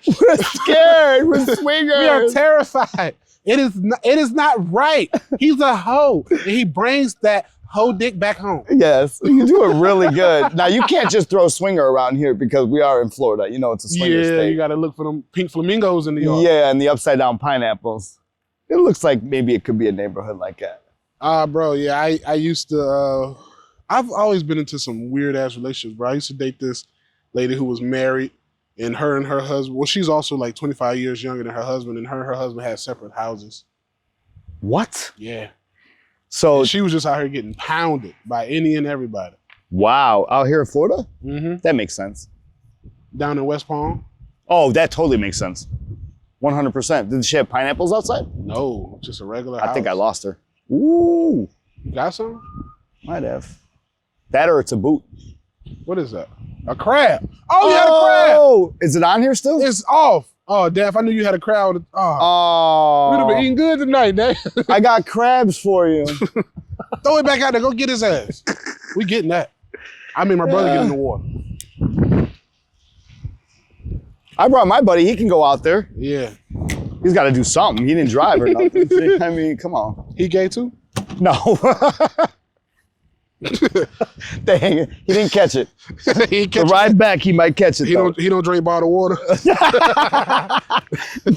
We're scared. We're swingers. We are terrified. It is not right. He's a hoe. And he brings that hoe dick back home. Yes, you do it really good. Now, you can't just throw swinger around here because we are in Florida. You know, it's a swinger state. Yeah, you got to look for them pink flamingos in the yard. Yeah, and the upside down pineapples. It looks like maybe it could be a neighborhood like that. Bro, yeah, I used to, I've always been into some weird ass relationships, bro. I used to date this lady who was married, and her husband, well, she's also like 25 years younger than her husband, and her husband had separate houses. What? Yeah. So and she was just out here getting pounded by any and everybody. Wow, out here in Florida? Mm-hmm. That makes sense. Down in West Palm? Oh, that totally makes sense. 100%. Did she have pineapples outside? No, just a regular house. I think I lost her. Ooh. You got some? Might have. That or it's a boot. What is that? A crab. Oh, you had a crab. Oh, is it on here still? It's off. Oh, damn, if I knew you had a crowd. Oh. We'd have been eating good tonight, Dave. I got crabs for you. Throw it back out there. Go get his ass. We getting that. I made my brother get in the water. I brought my buddy. He can go out there. Yeah. He's got to do something. He didn't drive or nothing. I mean, come on. He gay too? No. Dang it. He didn't catch it. The ride back, he might catch it. He don't drink bottled water.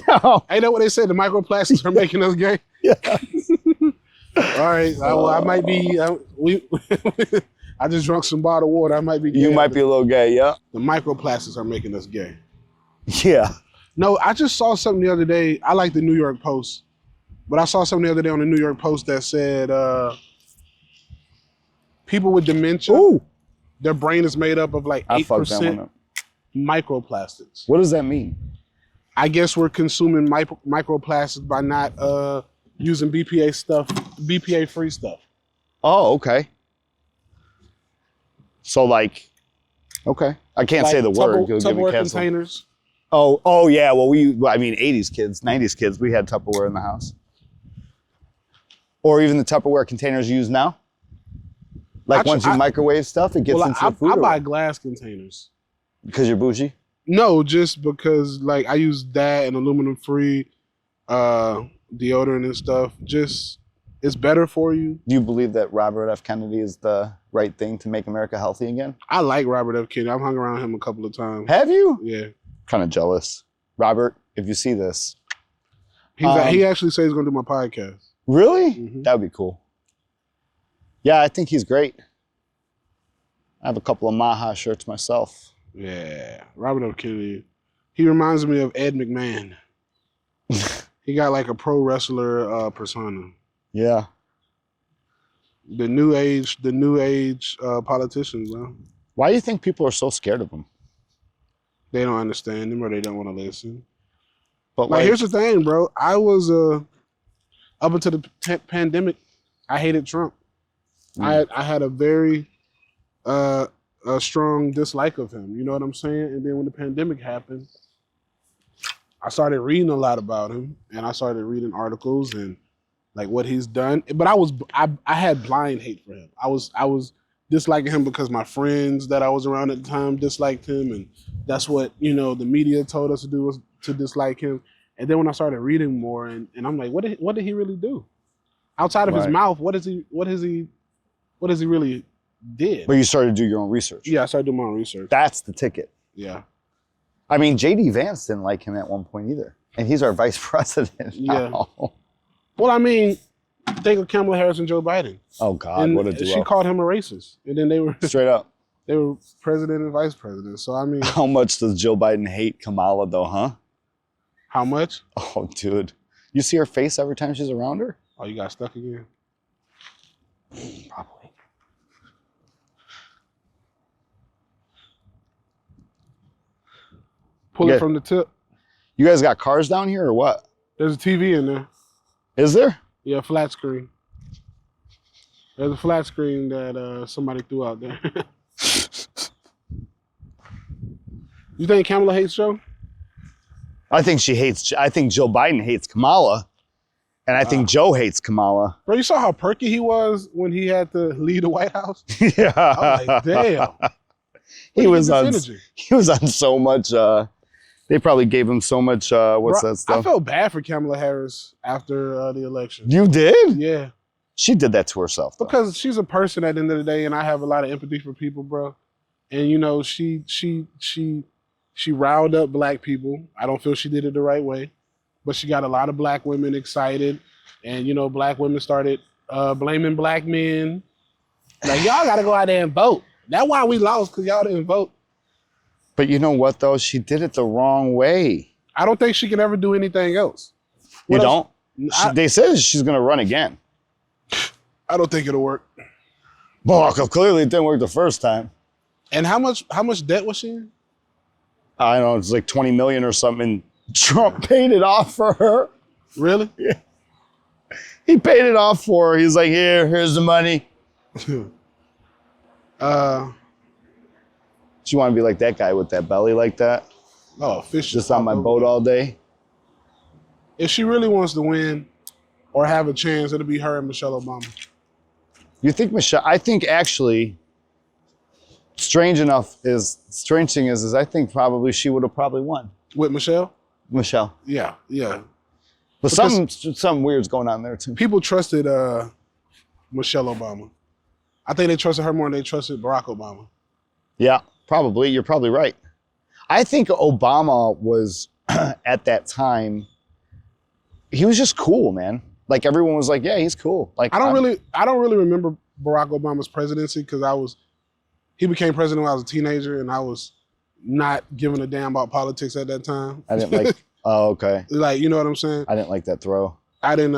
No. Ain't that what they said? The microplastics are making us gay. Yeah. All right. I might be. I just drunk some bottled water. I might be gay. You might be a little gay. Yeah. The microplastics are making us gay. Yeah. No, I just saw something the other day. I like the New York Post, but I saw something the other day on the New York Post that said people with dementia, their brain is made up of like 8% microplastics. What does that mean? I guess we're consuming microplastics by not using BPA-free stuff. Oh, okay. So like, okay. I can't say the word. Tupperware containers. Oh yeah. Well, 80s kids, 90s kids, we had Tupperware in the house. Or even the Tupperware containers you use now. Like once you microwave stuff, it gets into the food. I buy glass containers. Because you're bougie? No, just because like I use that and aluminum free deodorant and stuff. Just it's better for you. Do you believe that Robert F. Kennedy is the right thing to make America healthy again? I like Robert F. Kennedy. I've hung around him a couple of times. Have you? Yeah. Kind of jealous. Robert, if you see this. He actually said he's going to do my podcast. Really? Mm-hmm. That would be cool. Yeah, I think he's great. I have a couple of Maher shirts myself. Yeah, Robert F. Kennedy. He reminds me of Ed McMahon. He got like a pro wrestler persona. Yeah. The new age politicians, bro. Why do you think people are so scared of him? They don't understand him or they don't want to listen. But like here's the thing, bro. I was up until the pandemic, I hated Trump. I had a very a strong dislike of him. You know what I'm saying? And then when the pandemic happened, I started reading a lot about him, and I started reading articles and like what he's done. But I had blind hate for him. I was disliking him because my friends that I was around at the time disliked him, and that's what the media told us to do, was to dislike him. And then when I started reading more, and I'm like, what did he really do outside of his mouth? What has he really did? But you started to do your own research. Yeah, I started doing my own research. That's the ticket. Yeah. I mean, J.D. Vance didn't like him at one point either, and he's our vice president now. Yeah. Well, I mean, think of Kamala Harris and Joe Biden. Oh God, and what a duo! She called him a racist, and then they were straight up. They were president and vice president. So I mean, how much does Joe Biden hate Kamala though, huh? How much? Oh, dude, you see her face every time she's around her. Oh, you got stuck again? Probably. Pull it from the tip. You guys got cars down here or what? There's a TV in there. Is there? Yeah, flat screen. There's a flat screen that somebody threw out there. You think Kamala hates Joe? I think Joe Biden hates Kamala. And I think Joe hates Kamala. Bro, you saw how perky he was when he had to leave the White House? Yeah. I was like, damn. He was on so much, they probably gave him so much, that stuff? I felt bad for Kamala Harris after the election. You did? Yeah. She did that to herself, though. Because she's a person at the end of the day, and I have a lot of empathy for people, bro. And, she riled up black people. I don't feel she did it the right way. But she got a lot of black women excited. And, black women started blaming black men. Like, y'all got to go out there and vote. That's why we lost, because y'all didn't vote. But you know what, though? She did it the wrong way. I don't think she can ever do anything else. You don't? They said she's going to run again. I don't think it'll work. Well, clearly it didn't work the first time. And how much debt was she in? I don't know. It's like 20 million or something. Trump paid it off for her. Really? Yeah. He paid it off for her. He's like, here's the money. She want to be like that guy with that belly like that? Oh, fish. Just on my boat all day? If she really wants to win or have a chance, it'll be her and Michelle Obama. You think Michelle? I think actually, strange thing is I think probably she would have probably won. With Michelle? Michelle. Yeah. But something weird's going on there too. People trusted Michelle Obama. I think they trusted her more than they trusted Barack Obama. Yeah, probably. You're probably right. I think Obama was at that time, he was just cool, man. Like everyone was like, yeah, he's cool. Like I don't really remember Barack Obama's presidency because he became president when I was a teenager and I was not giving a damn about politics at that time. I didn't like. Oh, okay. Like, you know what I'm saying? I didn't like that throw. I don't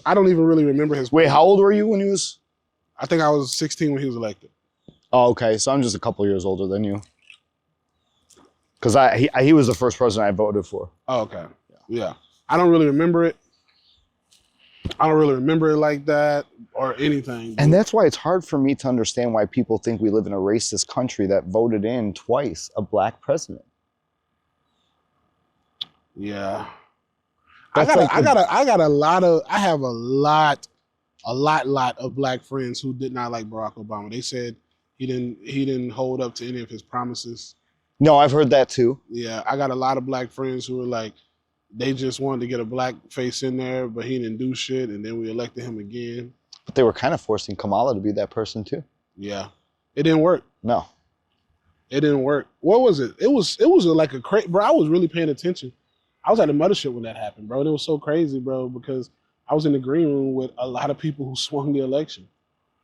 even really remember his. Wait, how old were you when he was? I think I was 16 when he was elected. Oh, okay. So I'm just a couple years older than you. Because he was the first president I voted for. Oh, okay. Yeah. I don't really remember it. I don't really remember it like that or anything. And that's why it's hard for me to understand why people think we live in a racist country that voted in twice a black president. Yeah. I have a lot of black friends who did not like Barack Obama. They said he didn't hold up to any of his promises. No, I've heard that too. Yeah, I got a lot of black friends who were like, they just wanted to get a black face in there, but he didn't do shit, and then we elected him again. But they were kind of forcing Kamala to be that person too. Yeah, it didn't work. No, it didn't work. What was it? It was like a crazy, bro. I was really paying attention. I was at the mothership when that happened, bro. And it was so crazy, bro, because I was in the green room with a lot of people who swung the election.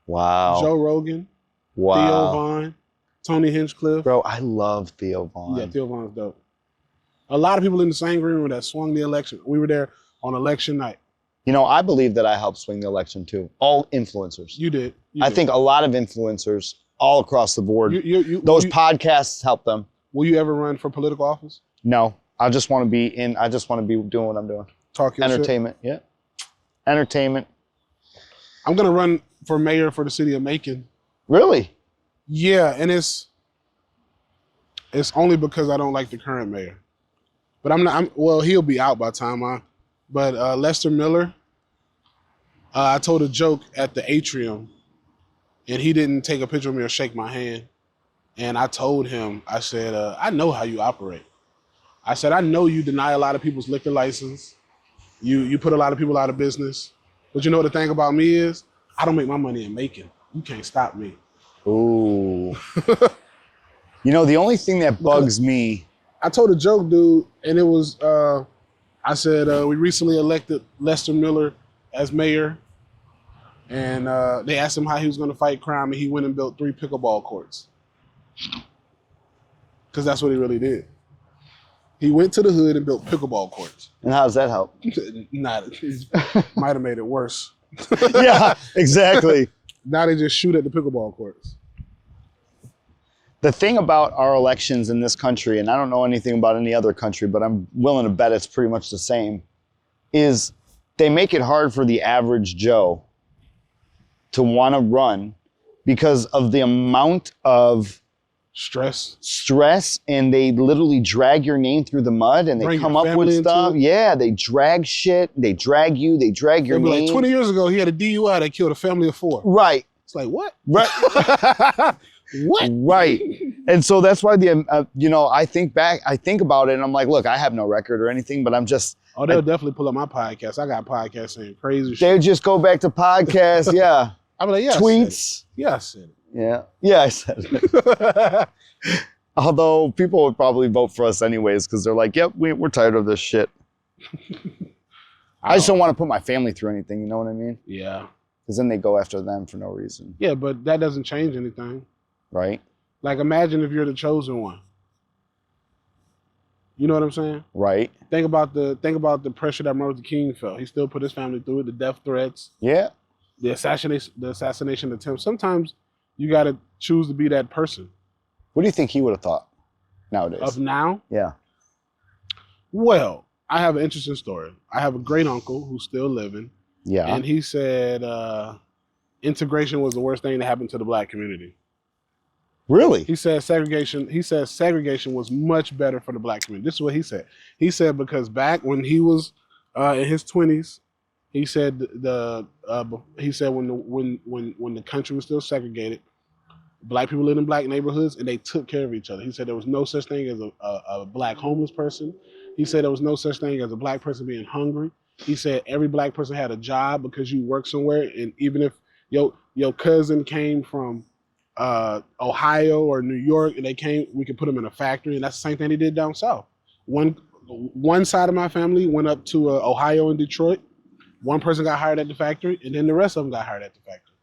Wow. Joe Rogan. Wow. Theo Vaughn. Tony Hinchcliffe. Bro, I love Theo Vaughn. Yeah, Theo Vaughn's dope. A lot of people in the same green room that swung the election. We were there on election night. You know, I believe that I helped swing the election too. All influencers. You did. I think a lot of influencers all across the board. Those podcasts help them. Will you ever run for political office? No. I just want to be doing what I'm doing. Talk your entertainment, shit. Yeah. Entertainment. I'm gonna run for mayor for the city of Macon. Really? Yeah, and it's only because I don't like the current mayor. But I'm not. Well, he'll be out by the time But Lester Miller, I told a joke at the atrium, and he didn't take a picture of me or shake my hand. And I told him, I said, I know how you operate. I said, I know you deny a lot of people's liquor license. You put a lot of people out of business. But you know what the thing about me is? I don't make my money in Macon. You can't stop me. Ooh. You know, the only thing that bugs me. I told a joke, dude, and it was, I said, we recently elected Lester Miller as mayor. And they asked him how he was going to fight crime, and he went and built 3 pickleball courts. Because that's what he really did. He went to the hood and built pickleball courts. And how does that help? Might have made it worse. Yeah, exactly. Now they just shoot at the pickleball courts. The thing about our elections in this country, and I don't know anything about any other country, but I'm willing to bet it's pretty much the same, is they make it hard for the average Joe to want to run because of the amount of stress, and they literally drag your name through the mud, and they come up with stuff. Yeah, they drag shit. They drag you. They drag your name. Like 20 years ago, he had a DUI that killed a family of 4. Right. It's like, what? Right. What? Right. And so that's why I think about it, and I'm like, look, I have no record or anything, but I'm just. Oh, they'll definitely pull up my podcast. I got podcasts saying crazy shit. They'll just go back to podcasts. Yeah. I'm like, yeah. Tweets. Yeah, I said it. Yeah. Yeah, I said it. Although people would probably vote for us anyways because they're like, yep, we're tired of this shit. I just don't want to put my family through anything, you know what I mean? Yeah. Because then they go after them for no reason. Yeah, but that doesn't change anything. Right? Like, imagine if you're the chosen one. You know what I'm saying? Right. Think about the pressure that Martin Luther King felt. He still put his family through it, the death threats. Yeah. The assassination attempt. Sometimes you got to choose to be that person. What do you think he would have thought nowadays? Of now? Yeah. Well, I have an interesting story. I have a great uncle who's still living. Yeah. And he said integration was the worst thing that happened to the black community. Really? He said segregation was much better for the black community. This is what he said. He said because back when he was in his 20s, he said when the country was still segregated, black people lived in black neighborhoods and they took care of each other. He said there was no such thing as a black homeless person. He said there was no such thing as a black person being hungry. He said every black person had a job because you work somewhere, and even if your cousin came from Ohio or New York and we could put them in a factory, and that's the same thing they did down south. One side of my family went up to Ohio and Detroit. One person got hired at the factory, and then the rest of them got hired at the factory.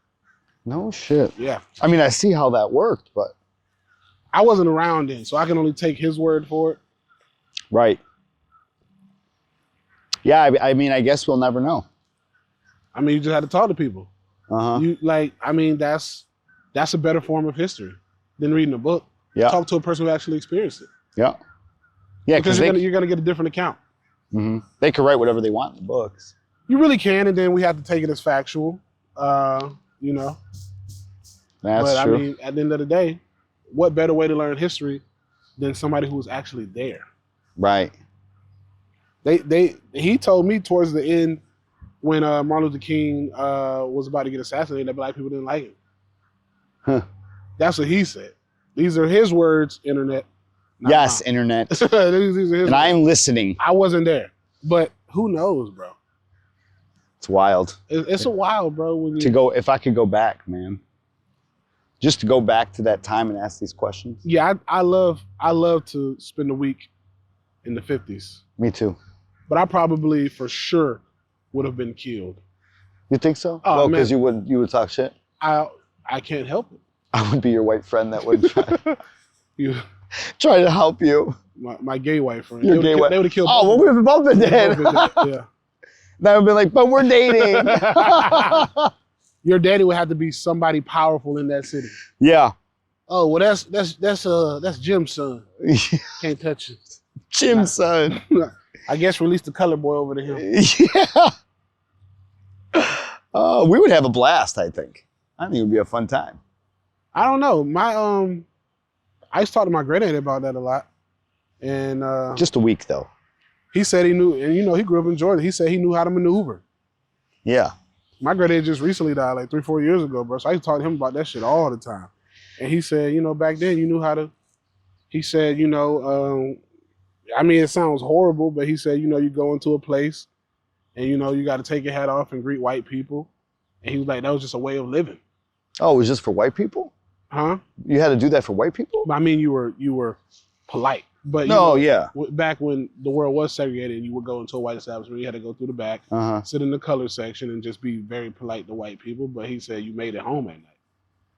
No shit. Yeah. I mean, I see how that worked, but I wasn't around then, so I can only take his word for it. Right. Yeah, I mean, I guess we'll never know. I mean, you just had to talk to people. Uh-huh. That's a better form of history than reading a book. Yeah. Talk to a person who actually experienced it. Yeah. Yeah, because you're gonna get a different account. Mm-hmm. They could write whatever they want in the books. You really can, and then we have to take it as factual. You know. That's true. I mean, at the end of the day, what better way to learn history than somebody who was actually there? Right. He told me towards the end when Martin Luther King was about to get assassinated that black people didn't like him. Huh. That's what he said. These are his words, internet. Yes, internet. These are his and words. I'm listening. I wasn't there, but who knows, bro? It's wild. It's a wild, bro. If I could go back, man. Just to go back to that time and ask these questions. Yeah, I love to spend a week in the 50s. Me too. But I probably, for sure, would have been killed. You think so? Oh, because you would talk shit? I can't help it. I would be your white friend that would try to help you. My gay white friend. Your gay white. They would have killed. Oh, well, we would have both been dead. Yeah. That would be like, but we're dating. Your daddy would have to be somebody powerful in that city. Yeah. Oh well, that's Jim's son. Can't touch it. Jim's son. I guess release the color boy over to him. Yeah. We would have a blast, I think. I think it would be a fun time. I don't know. I used to talk to my granddaddy about that a lot. And just a week though. He said he knew, and he grew up in Georgia. He said he knew how to maneuver. Yeah. My granddad just recently died, like 3-4 years ago, bro. So I used to talk to him about that shit all the time. And he said, back then you knew how to. He said, I mean, it sounds horrible, but he said, you go into a place, and you got to take your hat off and greet white people. And he was like, that was just a way of living. Oh, it was just for white people? Huh? You had to do that for white people? I mean, you were polite. But yeah. Back when the world was segregated, you would go into a white establishment, you had to go through the back, sit in the color section, and just be very polite to white people. But he said you made it home at night.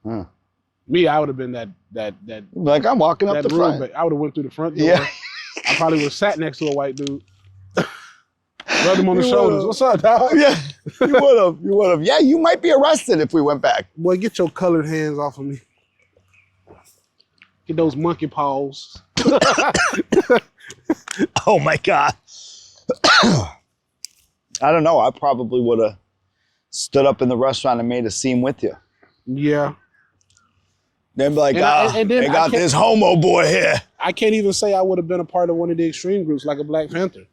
Huh. Me, I would have been that. Like I'm walking up the front. But I would have went through the front door. Yeah. I probably would have sat next to a white dude. Rubbed him on the shoulders. What's up, dog? Yeah, you would have. Yeah, you might be arrested if we went back. Boy, get your colored hands off of me. Get those monkey paws. Oh my God. I don't know. I probably would have stood up in the restaurant and made a scene with you. Yeah. They'd be like, they got this homo boy here. I can't even say I would have been a part of one of the extreme groups like a Black Panther.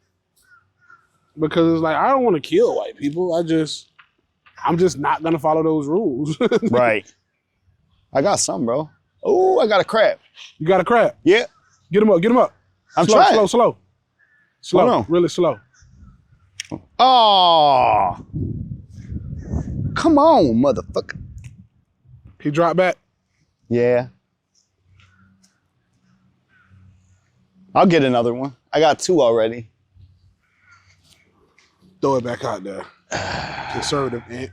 Because it's like, I don't want to kill white people. I'm just not going to follow those rules. Right. I got some, bro. Oh, I got a crab. You got a crab? Yeah. Get him up. I'm slow, trying. Slow. No. Really slow. Oh. Come on, motherfucker. He dropped back? Yeah. I'll get another one. I got 2 already. Throw it back out there. Conservative ant.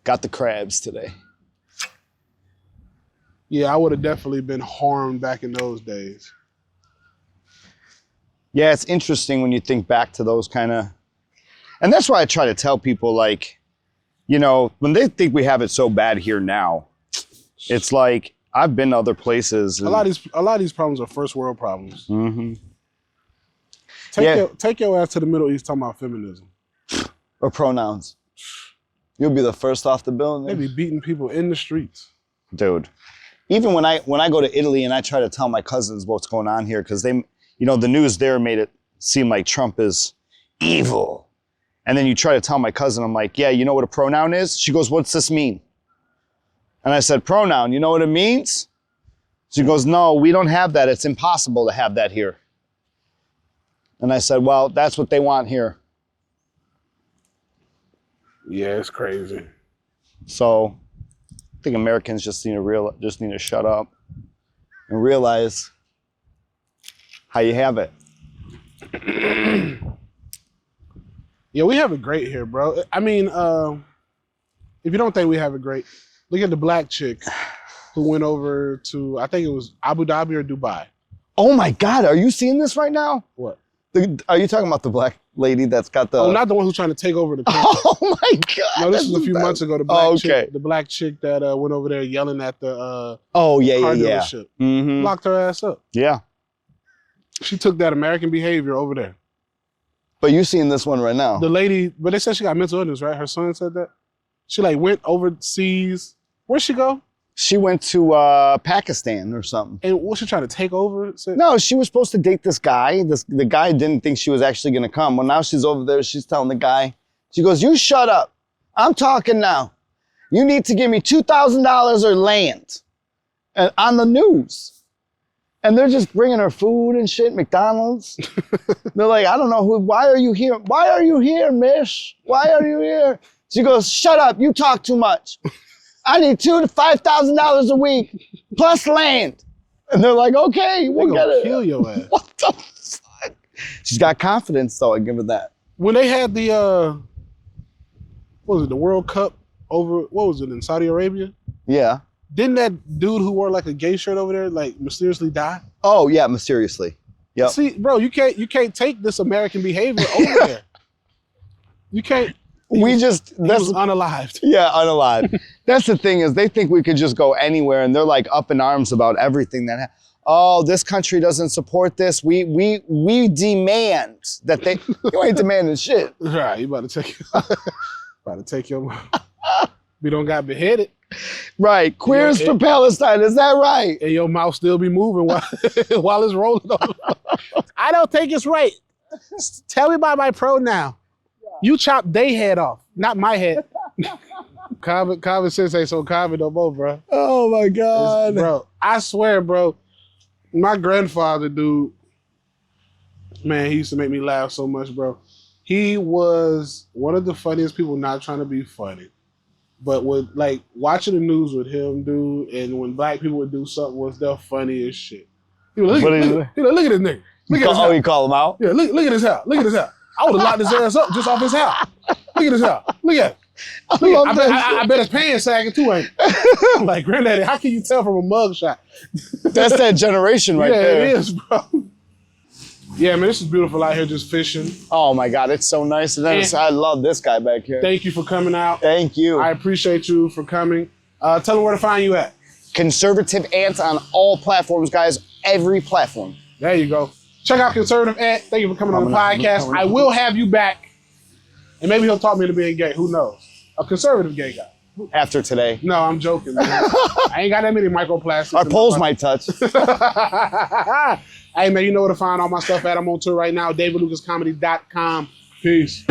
Got the crabs today. Yeah, I would have definitely been harmed back in those days. Yeah, it's interesting when you think back to those kind of... And that's why I try to tell people, like, when they think we have it so bad here now, it's like, I've been to other places. And... A lot of these problems are first world problems. Mm-hmm. Take your ass to the Middle East talking about feminism. Or pronouns. You'll be the first off the bill. They be beating people in the streets. Dude. Even when I go to Italy and I try to tell my cousins what's going on here, because they, the news there made it seem like Trump is evil. And then you try to tell my cousin, I'm like, yeah, you know what a pronoun is? She goes, what's this mean? And I said, pronoun, you know what it means? She goes, no, we don't have that. It's impossible to have that here. And I said, well, that's what they want here. Yeah, it's crazy. So I think Americans just need to shut up and realize how you have it. Yeah, we have it great here, bro. I mean, if you don't think we have it great, look at the black chick who went over to, I think it was Abu Dhabi or Dubai. Oh my God, are you seeing this right now? What? Are you talking about the black lady that's got the... Oh, not the one who's trying to take over the country. Oh my God. No, this was a few months ago. The black chick that went over there yelling at the car dealership. Mm-hmm. Locked her ass up. Yeah. She took that American behavior over there. But you're seeing this one right now. The lady, but they said she got mental illness, right? Her son said that. She went overseas. Where'd she go? She went to Pakistan or something. And was she trying to take over? No, she was supposed to date this guy. The guy didn't think she was actually going to come. Well, now she's over there. She's telling the guy, she goes, you shut up. I'm talking now. You need to give me $2,000 or land. And on the news. And they're just bringing her food and shit, McDonald's. They're like, I don't know why are you here? Why are you here, miss? Why are you here? She goes, shut up, you talk too much. I need $2,000 to $5,000 a week, plus land. And they're like, okay, we'll get it. Kill your ass. What the fuck? She's got confidence though, I give her that. When they had the, what was it, the World Cup over, what was it, in Saudi Arabia? Yeah. Didn't that dude who wore like a gay shirt over there mysteriously die? Oh yeah, mysteriously. Yep. See, bro, you can't take this American behavior over there. You can't. He was unalived. Yeah, unalived. That's the thing is they think we could just go anywhere and they're like up in arms about everything that oh, this country doesn't support this. We demand that they you ain't demanding shit. Right, you about to take your we don't got beheaded. Right. Queers for Palestine, is that right? And your mouth still be moving while it's rolling on. I don't think it's right. Tell me about my pronoun. You chop they head off, not my head. Common sense ain't so common no more, bro. Oh my God. Bro, I swear, bro, my grandfather, dude, man, he used to make me laugh so much, bro. He was one of the funniest people, not trying to be funny. But with like watching the news with him, dude, and when black people would do something was the funniest shit. He was look at this nigga. Look at his hair. You call him out? Yeah, look at his hair. Look at his hair. I would have locked his ass up just off his hair. Look at his hair. Look at it. I bet his pants sagging too, ain't it? Like, granddaddy, how can you tell from a mug shot? That's that generation right there. Yeah, it is, bro. Yeah, man, this is beautiful out here just fishing. Oh my God, it's so nice. And I love this guy back here. Thank you for coming out. Thank you. I appreciate you for coming. Tell them where to find you at. Conservative Ant on all platforms, guys. Every platform. There you go. Check out Conservative Ant. Thank you for coming on the podcast. I will have you back. And maybe he'll talk me into being gay. Who knows? A conservative gay guy. After today. No, I'm joking, man. I ain't got that many microplastics. Our poles might touch. Hey, man, you know where to find all my stuff at. I'm on tour right now. DavidLucasComedy.com. Peace.